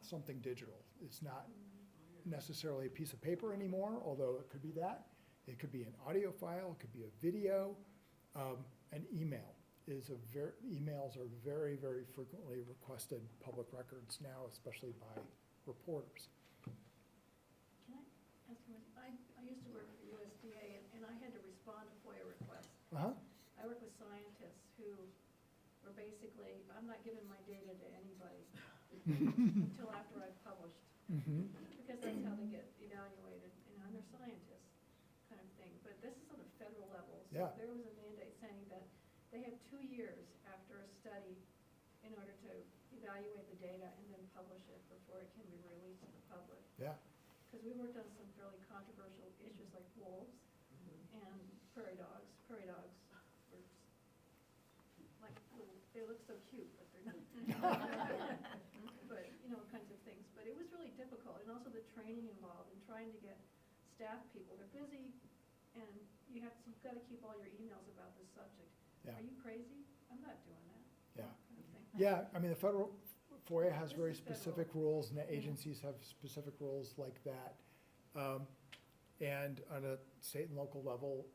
something digital. It's not necessarily a piece of paper anymore, although it could be that. It could be an audio file, it could be a video, an email. Emails are very, very frequently requested public records now, especially by reporters. Can I ask you, I used to work for USDA and I had to respond to FOIA requests. Uh-huh. I work with scientists who were basically, I'm not giving my data to anybody until after I've published. Mm-hmm. Because that's how they get evaluated, and they're scientists, kind of thing. But this is on a federal level, so Yeah. there was a mandate saying that they have 2 years after a study in order to evaluate the data and then publish it before it can be released to the public. Yeah. Because we worked on some fairly controversial issues like wolves and prairie dogs. Prairie dogs were like, they look so cute, but they're not. But, kinds of things. But it was really difficult, and also the training involved in trying to get staff people. They're busy, and you've got to keep all your emails about this subject. Yeah. Are you crazy? I'm not doing that. Yeah. Kind of thing. Yeah, I mean, the federal FOIA has This very is federal. specific rules, and the agencies have specific rules like that. And on a state and local level,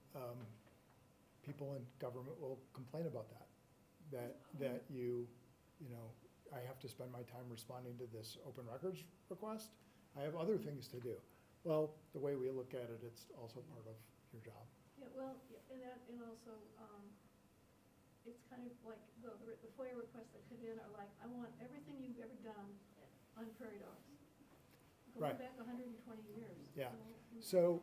people in government will complain about that. That I have to spend my time responding to this open records request. I have other things to do. Well, the way we look at it, it's also part of your job. Yeah, well, and also, it's kind of like the FOIA requests that come in are like, I want everything you've ever done on prairie dogs. Going Right. back 120 years. Yeah. you know. So,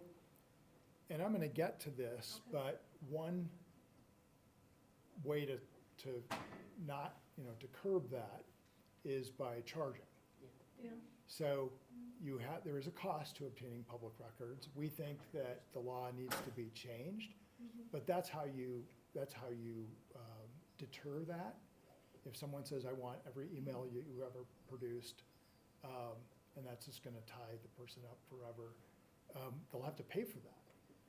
and I'm gonna get to this, Okay. but one way to not, to curb that is by charging. Yeah, So there is a cost to obtaining public records. We think that the law needs to be changed, but that's how you deter that. If someone says, I want every email you ever produced, and that's just gonna tie the person up forever, they'll have to pay for that.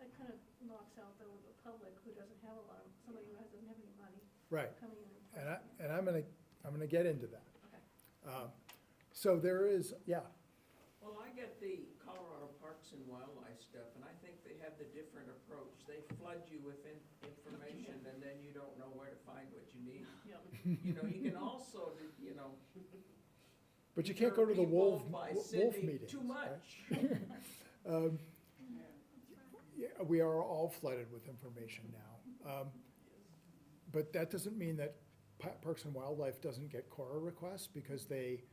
that kind of knocks out the public who doesn't have somebody who doesn't have any money Right. coming in and And punching. I'm gonna get into that. Okay. So there is, yeah, Well, I get the Colorado Parks and Wildlife stuff, and I think they have the different approach. They flood you with information, and then you don't know where to find what you need. Yeah. You can also, but you can't go to the deter wolf people by wolf sending meetings. too much. right? Yeah, we are all flooded with information now. But that doesn't mean that Parks and Wildlife doesn't get Cora requests, because they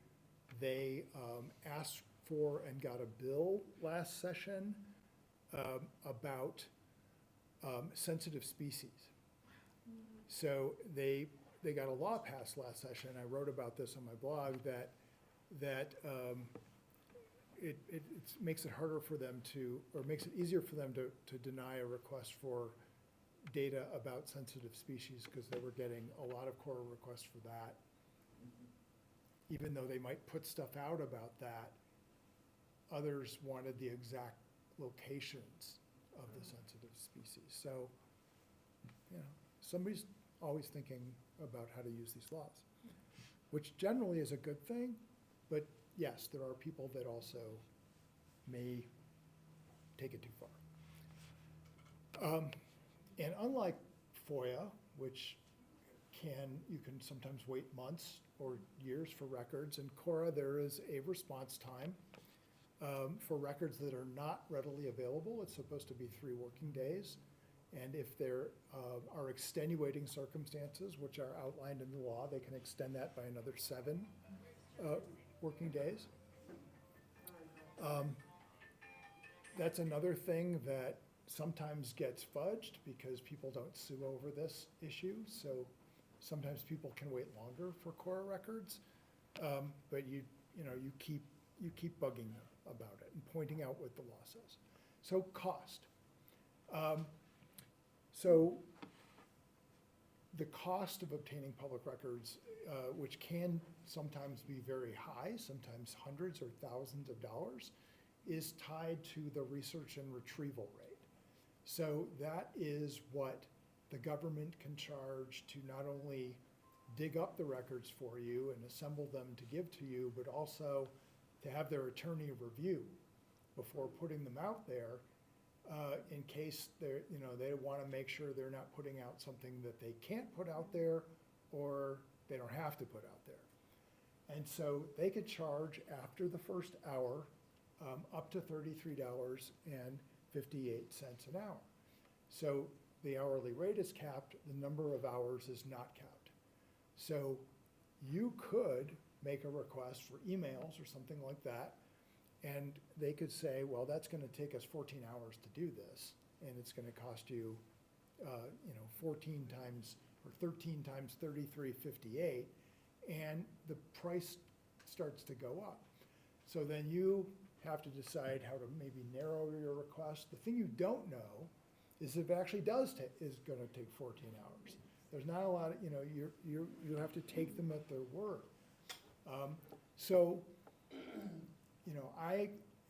asked for and got a bill last session about sensitive species. So they got a law passed last session. I wrote about this on my blog that it makes it harder for them or makes it easier for them to deny a request for data about sensitive species, because they were getting a lot of Cora requests for that. Even though they might put stuff out about that, others wanted the exact locations of the sensitive species. So, somebody's always thinking about how to use these laws, which generally is a good thing, but yes, there are people that also may take it too far. And unlike FOIA, which you can sometimes wait months or years for records, in Cora there is a response time for records that are not readily available. It's supposed to be 3 working days. And if there are extenuating circumstances, which are outlined in the law, they can extend that by another 7 working days. That's another thing that sometimes gets fudged because people don't sue over this issue. So Sometimes people can wait longer for Cora records, but you keep bugging them about it and pointing out what the law says. So cost. So the cost of obtaining public records, which can sometimes be very high, sometimes hundreds or thousands of dollars, is tied to the research and retrieval rate. So that is what the government can charge to not only dig up the records for you and assemble them to give to you, but also to have their attorney review before putting them out there, in case they're, they want to make sure they're not putting out something that they can't put out there or they don't have to put out there. And so they could charge after the first hour up to $33.58 an hour. So the hourly rate is capped, the number of hours is not capped. So you could make a request for emails or something like that, and they could say, well, that's going to take us 14 hours to do this, and it's going to cost you, 14 times or 13 times $33.58, and the price starts to go up. So then you have to decide how to maybe narrow your request. The thing you don't know is if it actually is going to take 14 hours. There's not a lot of, you have to take them at their word. I,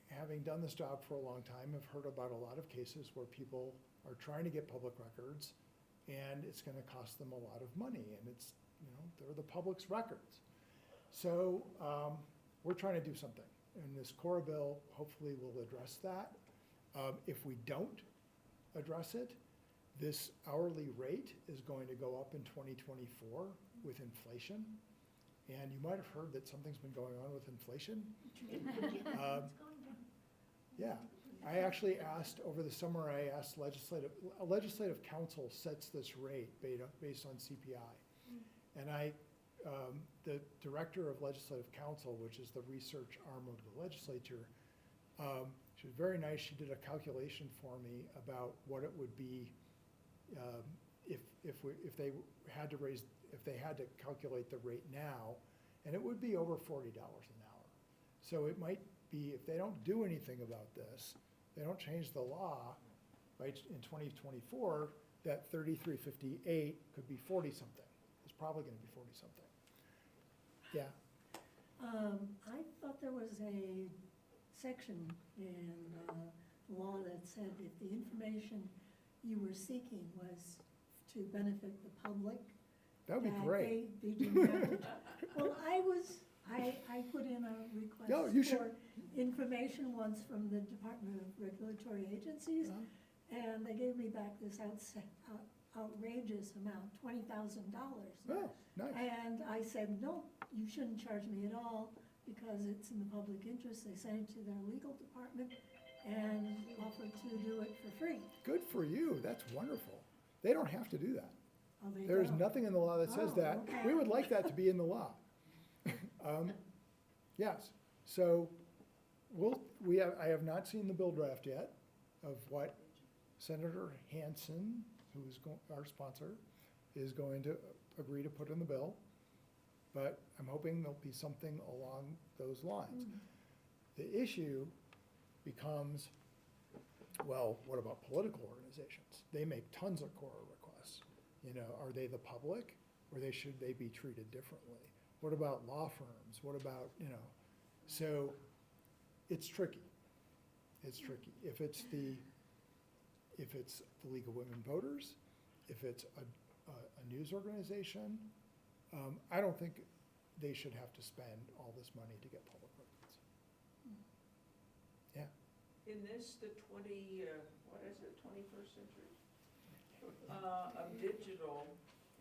having done this job for a long time, have heard about a lot of cases where people are trying to get public records and it's going to cost them a lot of money, and it's, they're the public's records. So we're trying to do something, and this Cora bill hopefully will address that. If we don't address it, this hourly rate is going to go up in 2024 with inflation. And you might have heard that something's been going on with inflation. Yeah, I actually asked, over the summer, a legislative council sets this rate based on CPI. And the director of legislative council, which is the research arm of the legislature, she was very nice. She did a calculation for me about what it would be if they had to calculate the rate now, and it would be over $40 an hour. So it might be, if they don't do anything about this, they don't change the law, right, in 2024, that $33.58 could be 40-something. It's probably going to be 40-something. Yeah. I thought there was a section in law that said if the information you were seeking was to benefit the public. That would be that great. They didn't have to. Well, I put in a No, request you should. for information once from the Department of Regulatory Agencies, and they gave me back this outrageous amount, $20,000. Oh, nice. And I said, no, you shouldn't charge me at all because it's in the public interest. They sent it to their legal department and offered to do it for free. Good for you. That's wonderful. They don't have to do that. Oh, they There's don't. nothing in the law that says Oh, that. okay. We would like that to be in the law. Yes, so I have not seen the bill draft yet of what Senator Hansen, who is our sponsor, is going to agree to put in the bill. But I'm hoping there'll be something along those lines. The issue becomes, well, what about political organizations? They make tons of Cora requests. Are they the public, or should they be treated differently? What about law firms? What about, so it's tricky. It's tricky. If it's the League of Women Voters, if it's a news organization, I don't think they should have to spend all this money to get public records. Yeah. In this, the 21st century, of digital,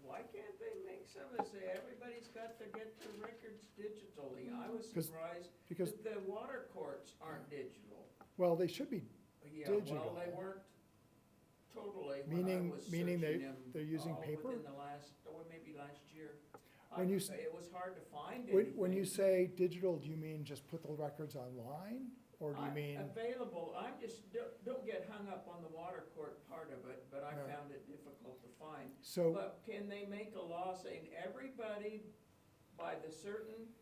why can't they make some and say everybody's got to get their records digitally? I was surprised because that the water courts aren't digital. Well, they should be Yeah, digital. well, they weren't totally Meaning- when I was meaning searching them. they're using paper? Within the last, or maybe last year. When you It was hard to find When you anything. say digital, do you mean just put the records online, or do you mean? Available, don't get hung up on the water court part of it, but I Right. found it difficult to find. So, But can they make a law saying everybody by the certain,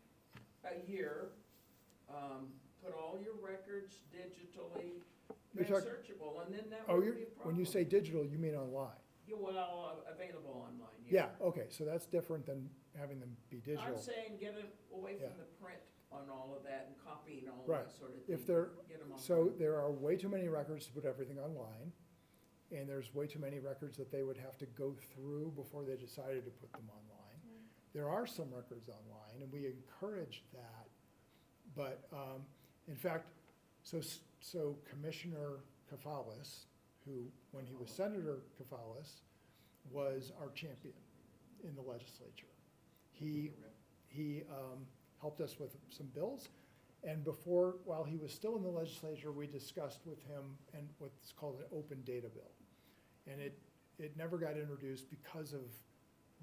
a year, put all your records digitally, You're they're talking- searchable, and then that oh, would be a problem? when you say digital, you mean online? Yeah, well, available online, Yeah, okay, so that's different than having them be digital. I'm saying get it away Yeah. from the print on all of that and copying all Right. that sort of thing. If they're, Get 'em so online. there are way too many records to put everything online, and there's way too many records that they would have to go through before they decided to put them online. There are some records online, and we encourage that, but, in fact, so Commissioner Kafalis, who, when he was Senator Kafalis, was our champion in the legislature. He helped us with some bills, and while he was still in the legislature, we discussed with him and what's called an open data bill. And it never got introduced because of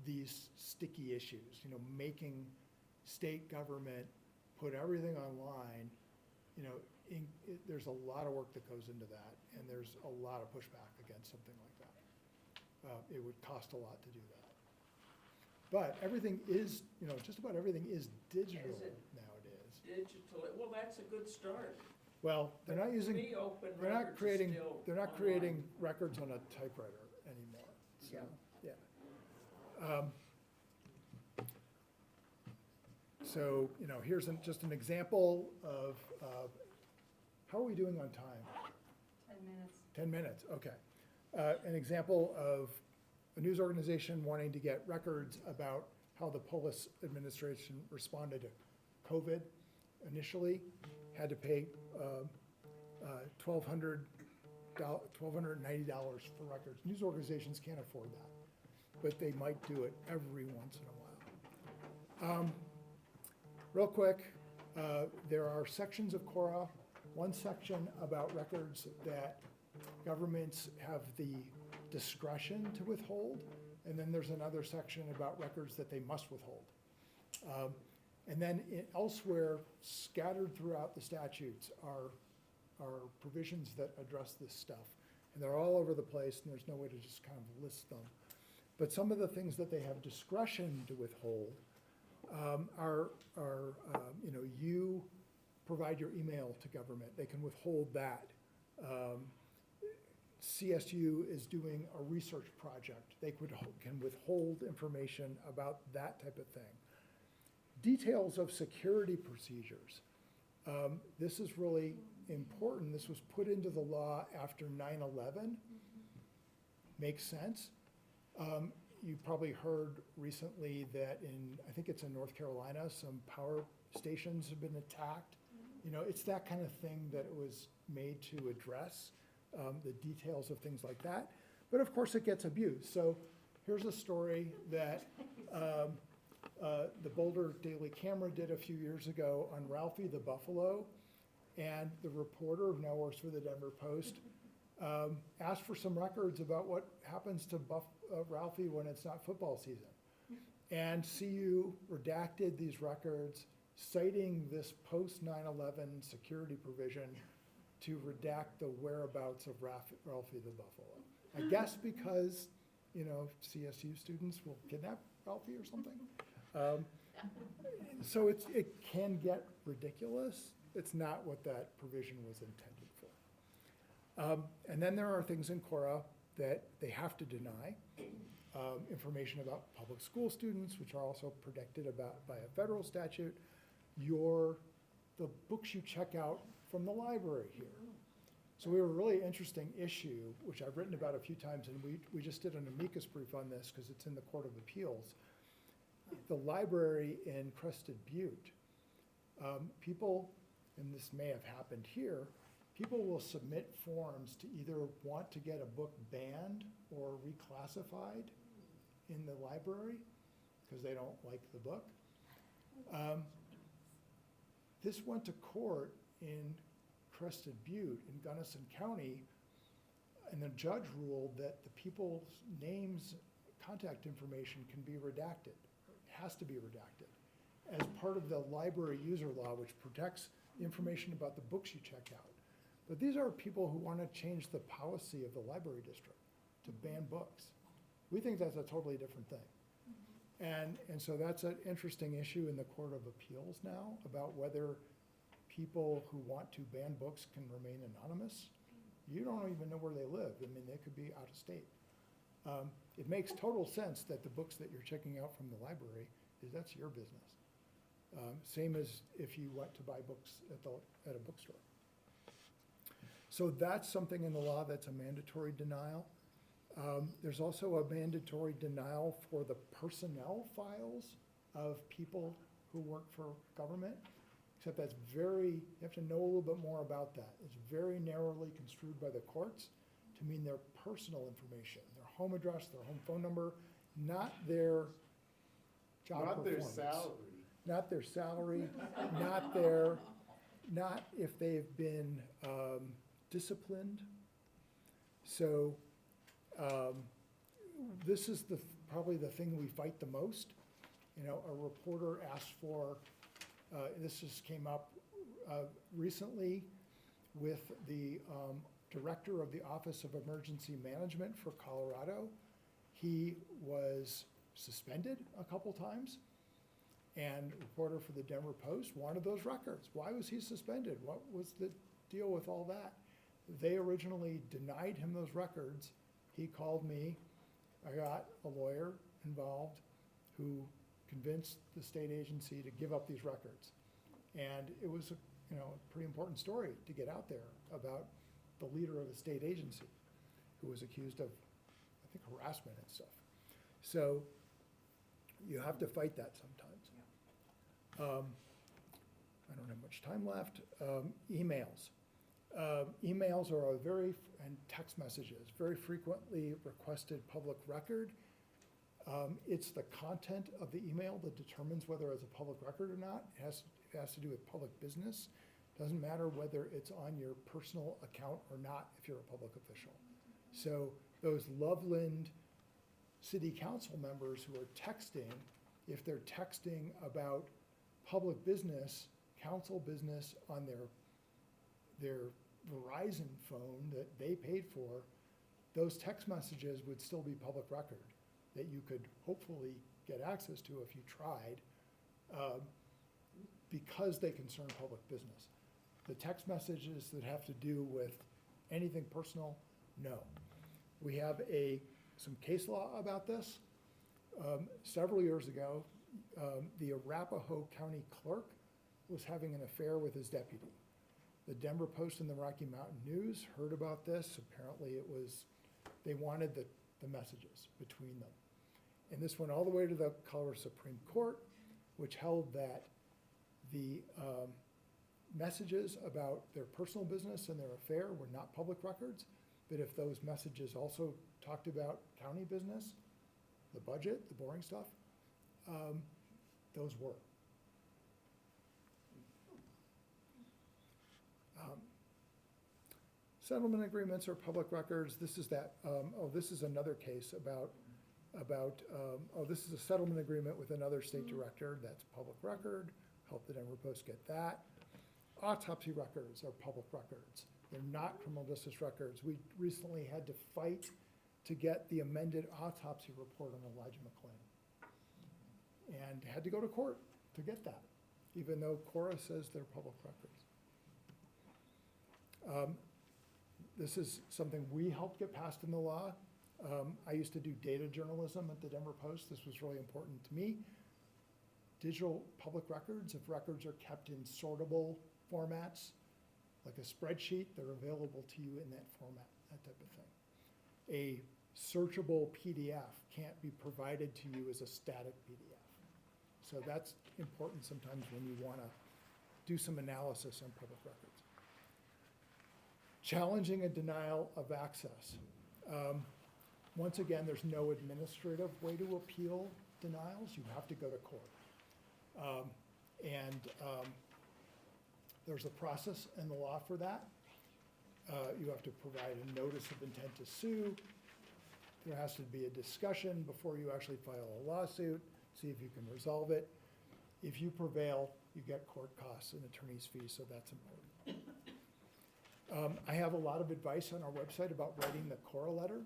these sticky issues, making state government put everything online. There's a lot of work that goes into that, and there's a lot of pushback against something like that. It would cost a lot to do that. But everything is, just about everything is digital Is it? nowadays. Digital, well, that's a good start. Well, they're not To using, me, open they're not records is creating, still they're not online. creating records on a typewriter anymore, so, yeah. So, here's just an example of, how are we doing on time? 10 minutes. 10 minutes, okay. An example of a news organization wanting to get records about how the Polis administration responded to COVID initially, had to pay $1,290 for records. News organizations can't afford that, but they might do it every once in a while. Real quick, there are sections of Cora, one section about records that governments have the discretion to withhold, and then there's another section about records that they must withhold. And then elsewhere, scattered throughout the statutes, are provisions that address this stuff. And they're all over the place, and there's no way to just kind of list them. But some of the things that they have discretion to withhold are you provide your email to government, they can withhold that. CSU is doing a research project, they can withhold information about that type of thing. Details of security procedures. This is really important. This was put into the law after 9/11. Makes sense. You probably heard recently that I think it's in North Carolina, some power stations have been attacked. It's that kind of thing that it was made to address, the details of things like that. But of course it gets abused. So here's a story that the Boulder Daily Camera did a few years ago on Ralphie the Buffalo. And the reporter, who now works for the Denver Post, asked for some records about what happens to Ralphie when it's not football season. And CU redacted these records, citing this post 9/11 security provision to redact the whereabouts of Ralphie the Buffalo. I guess because, CSU students will kidnap Ralphie or something. So it can get ridiculous. It's not what that provision was intended for. And then there are things in Cora that they have to deny. Information about public school students, which are also protected by a federal statute. The books you check out from the library here. So we have a really interesting issue, which I've written about a few times, and we just did an amicus brief on this because it's in the Court of Appeals. The library in Crested Butte, people, and this may have happened here, people will submit forms to either want to get a book banned or reclassified in the library because they don't like the book. This went to court in Crested Butte in Gunnison County, and the judge ruled that the people's names, contact information can be redacted. It has to be redacted as part of the library user law, which protects the information about the books you check out. But these are people who want to change the policy of the library district to ban books. We think that's a totally different thing. And so that's an interesting issue in the Court of Appeals now about whether people who want to ban books can remain anonymous. You don't even know where they live. I mean, they could be out of state. It makes total sense that the books that you're checking out from the library, that's your business. Same as if you went to buy books at a bookstore. So that's something in the law that's a mandatory denial. There's also a mandatory denial for the personnel files of people who work for government, except that's you have to know a little bit more about that. It's very narrowly construed by the courts to mean their personal information, their home address, their home phone number, not their job Not their performance. salary. Not their salary, not if they've been disciplined. So this is probably the thing we fight the most. You know, a reporter asked for, this just came up recently with the director of the Office of Emergency Management for Colorado. He was suspended a couple times, and a reporter for the Denver Post wanted those records. Why was he suspended? What was the deal with all that? They originally denied him those records. He called me. I got a lawyer involved who convinced the state agency to give up these records. And it was a pretty important story to get out there about the leader of a state agency who was accused of, I think, harassment and stuff. So you have to fight that sometimes. I don't have much time left. Emails. Emails are and text messages, very frequently requested public record. It's the content of the email that determines whether it's a public record or not. It has to do with public business. Doesn't matter whether it's on your personal account or not if you're a public official. So those Loveland city council members who are texting, if they're texting about public business, council business on their Verizon phone that they paid for, those text messages would still be public record that you could hopefully get access to if you tried, because they concern public business. The text messages that have to do with anything personal, no. We have some case law about this. Several years ago, the Arapahoe County clerk was having an affair with his deputy. The Denver Post and the Rocky Mountain News heard about this. Apparently they wanted the messages between them. And this went all the way to the Colorado Supreme Court, which held that the messages about their personal business and their affair were not public records, but if those messages also talked about county business, the budget, the boring stuff, those were. Settlement agreements are public records. This is this is another case about this is a settlement agreement with another state director. That's public record. Help the Denver Post get that. Autopsy records are public records. They're not criminal justice records. We recently had to fight to get the amended autopsy report on Elijah McClain, and had to go to court to get that, even though Cora says they're public records. This is something we helped get passed in the law. I used to do data journalism at the Denver Post. This was really important to me. Digital public records, if records are kept in sortable formats, like a spreadsheet, they're available to you in that format, that type of thing. A searchable PDF can't be provided to you as a static PDF. So that's important sometimes when you want to do some analysis on public records. Challenging a denial of access. Once again, there's no administrative way to appeal denials. You have to go to court. There's a process in the law for that. You have to provide a notice of intent to sue. There has to be a discussion before you actually file a lawsuit, see if you can resolve it. If you prevail, you get court costs and attorney's fees, so that's important. I have a lot of advice on our website about writing the Cora letter.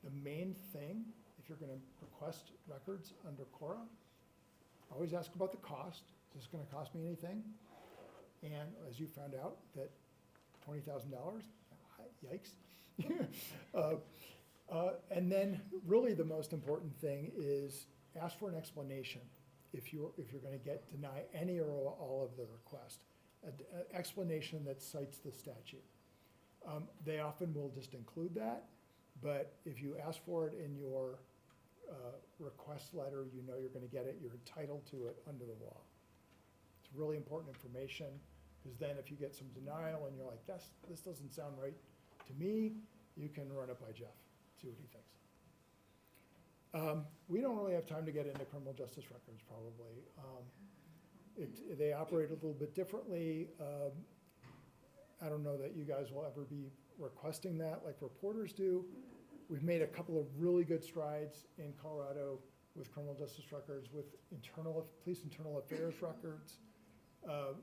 The main thing, if you're gonna request records under Cora, always ask about the cost. Is this gonna cost me anything? And as you found out, that $20,000, yikes. And then really the most important thing is ask for an explanation if you're gonna deny any or all of the request. An explanation that cites the statute. They often will just include that, but if you ask for it in your request letter, you know you're gonna get it, you're entitled to it under the law. It's really important information, because then if you get some denial and you're like, this doesn't sound right to me, you can run it by Jeff, see what he thinks. We don't really have time to get into criminal justice records, probably. They operate a little bit differently. I don't know that you guys will ever be requesting that like reporters do. We've made a couple of really good strides in Colorado with criminal justice records, with police internal affairs records.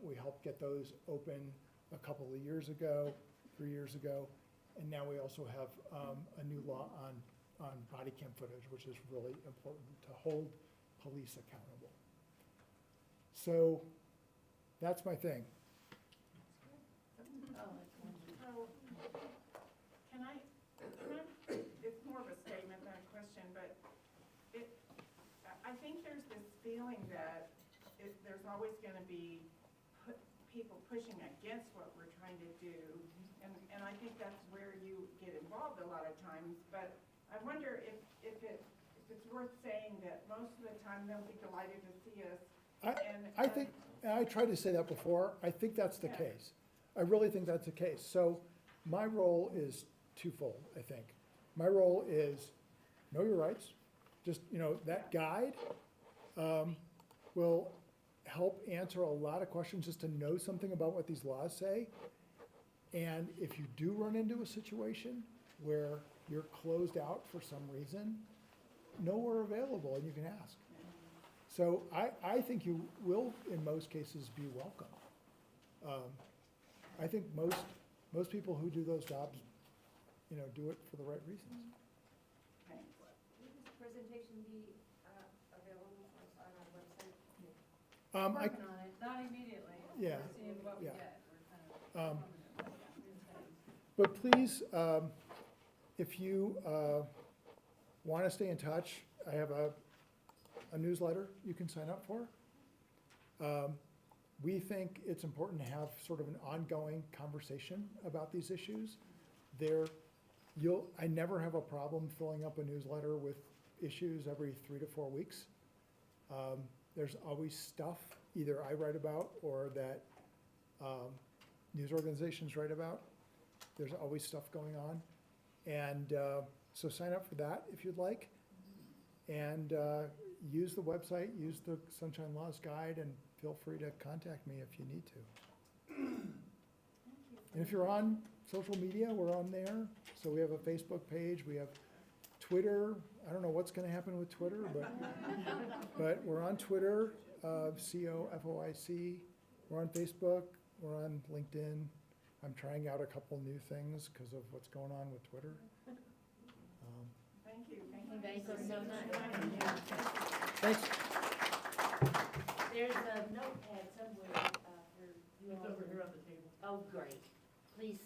We helped get those open a couple of years ago, 3 years ago. And now we also have a new law on body cam footage, which is really important to hold police accountable. So that's my thing. So, can I, it's more of a statement than a question, but I think there's this feeling that there's always gonna be people pushing against what we're trying to do, and I think that's where you get involved a lot of times, but I wonder if it's worth saying that most of the time they'll be delighted to see us. I think, I tried to say that before, I think that's the Yeah. case. I really think that's the case. So my role is twofold, I think. My role is know your rights. Just, that guide will help answer a lot of questions, just to know something about what these laws say. And if you do run into a situation where you're closed out for some reason, know we're available and you can ask. So I think you will, in most cases, be welcome. I think most people who do those jobs, do it for the right reasons. Thanks. Will this presentation be available on our website? I- Working on it, not immediately. Yeah, We're seeing what we yeah. get. We're kind of. But please, if you want to stay in touch, I have a newsletter you can sign up for. We think it's important to have sort of an ongoing conversation about these issues. I never have a problem filling up a newsletter with issues every 3 to 4 weeks. There's always stuff either I write about or that news organizations write about. There's always stuff going on. And so sign up for that if you'd like. And use the website, use the Sunshine Laws Guide, and feel free to contact me if you need to. And if you're on social media, we're on there. So we have a Facebook page, we have Twitter. I don't know what's gonna happen with Twitter, but we're on Twitter, COFOIC. We're on Facebook, we're on LinkedIn. I'm trying out a couple new things because of what's going on with Twitter. Thank you. Thank you so much. Thanks. There's a notepad somewhere for you It's all. over here on the table. Oh, great. Please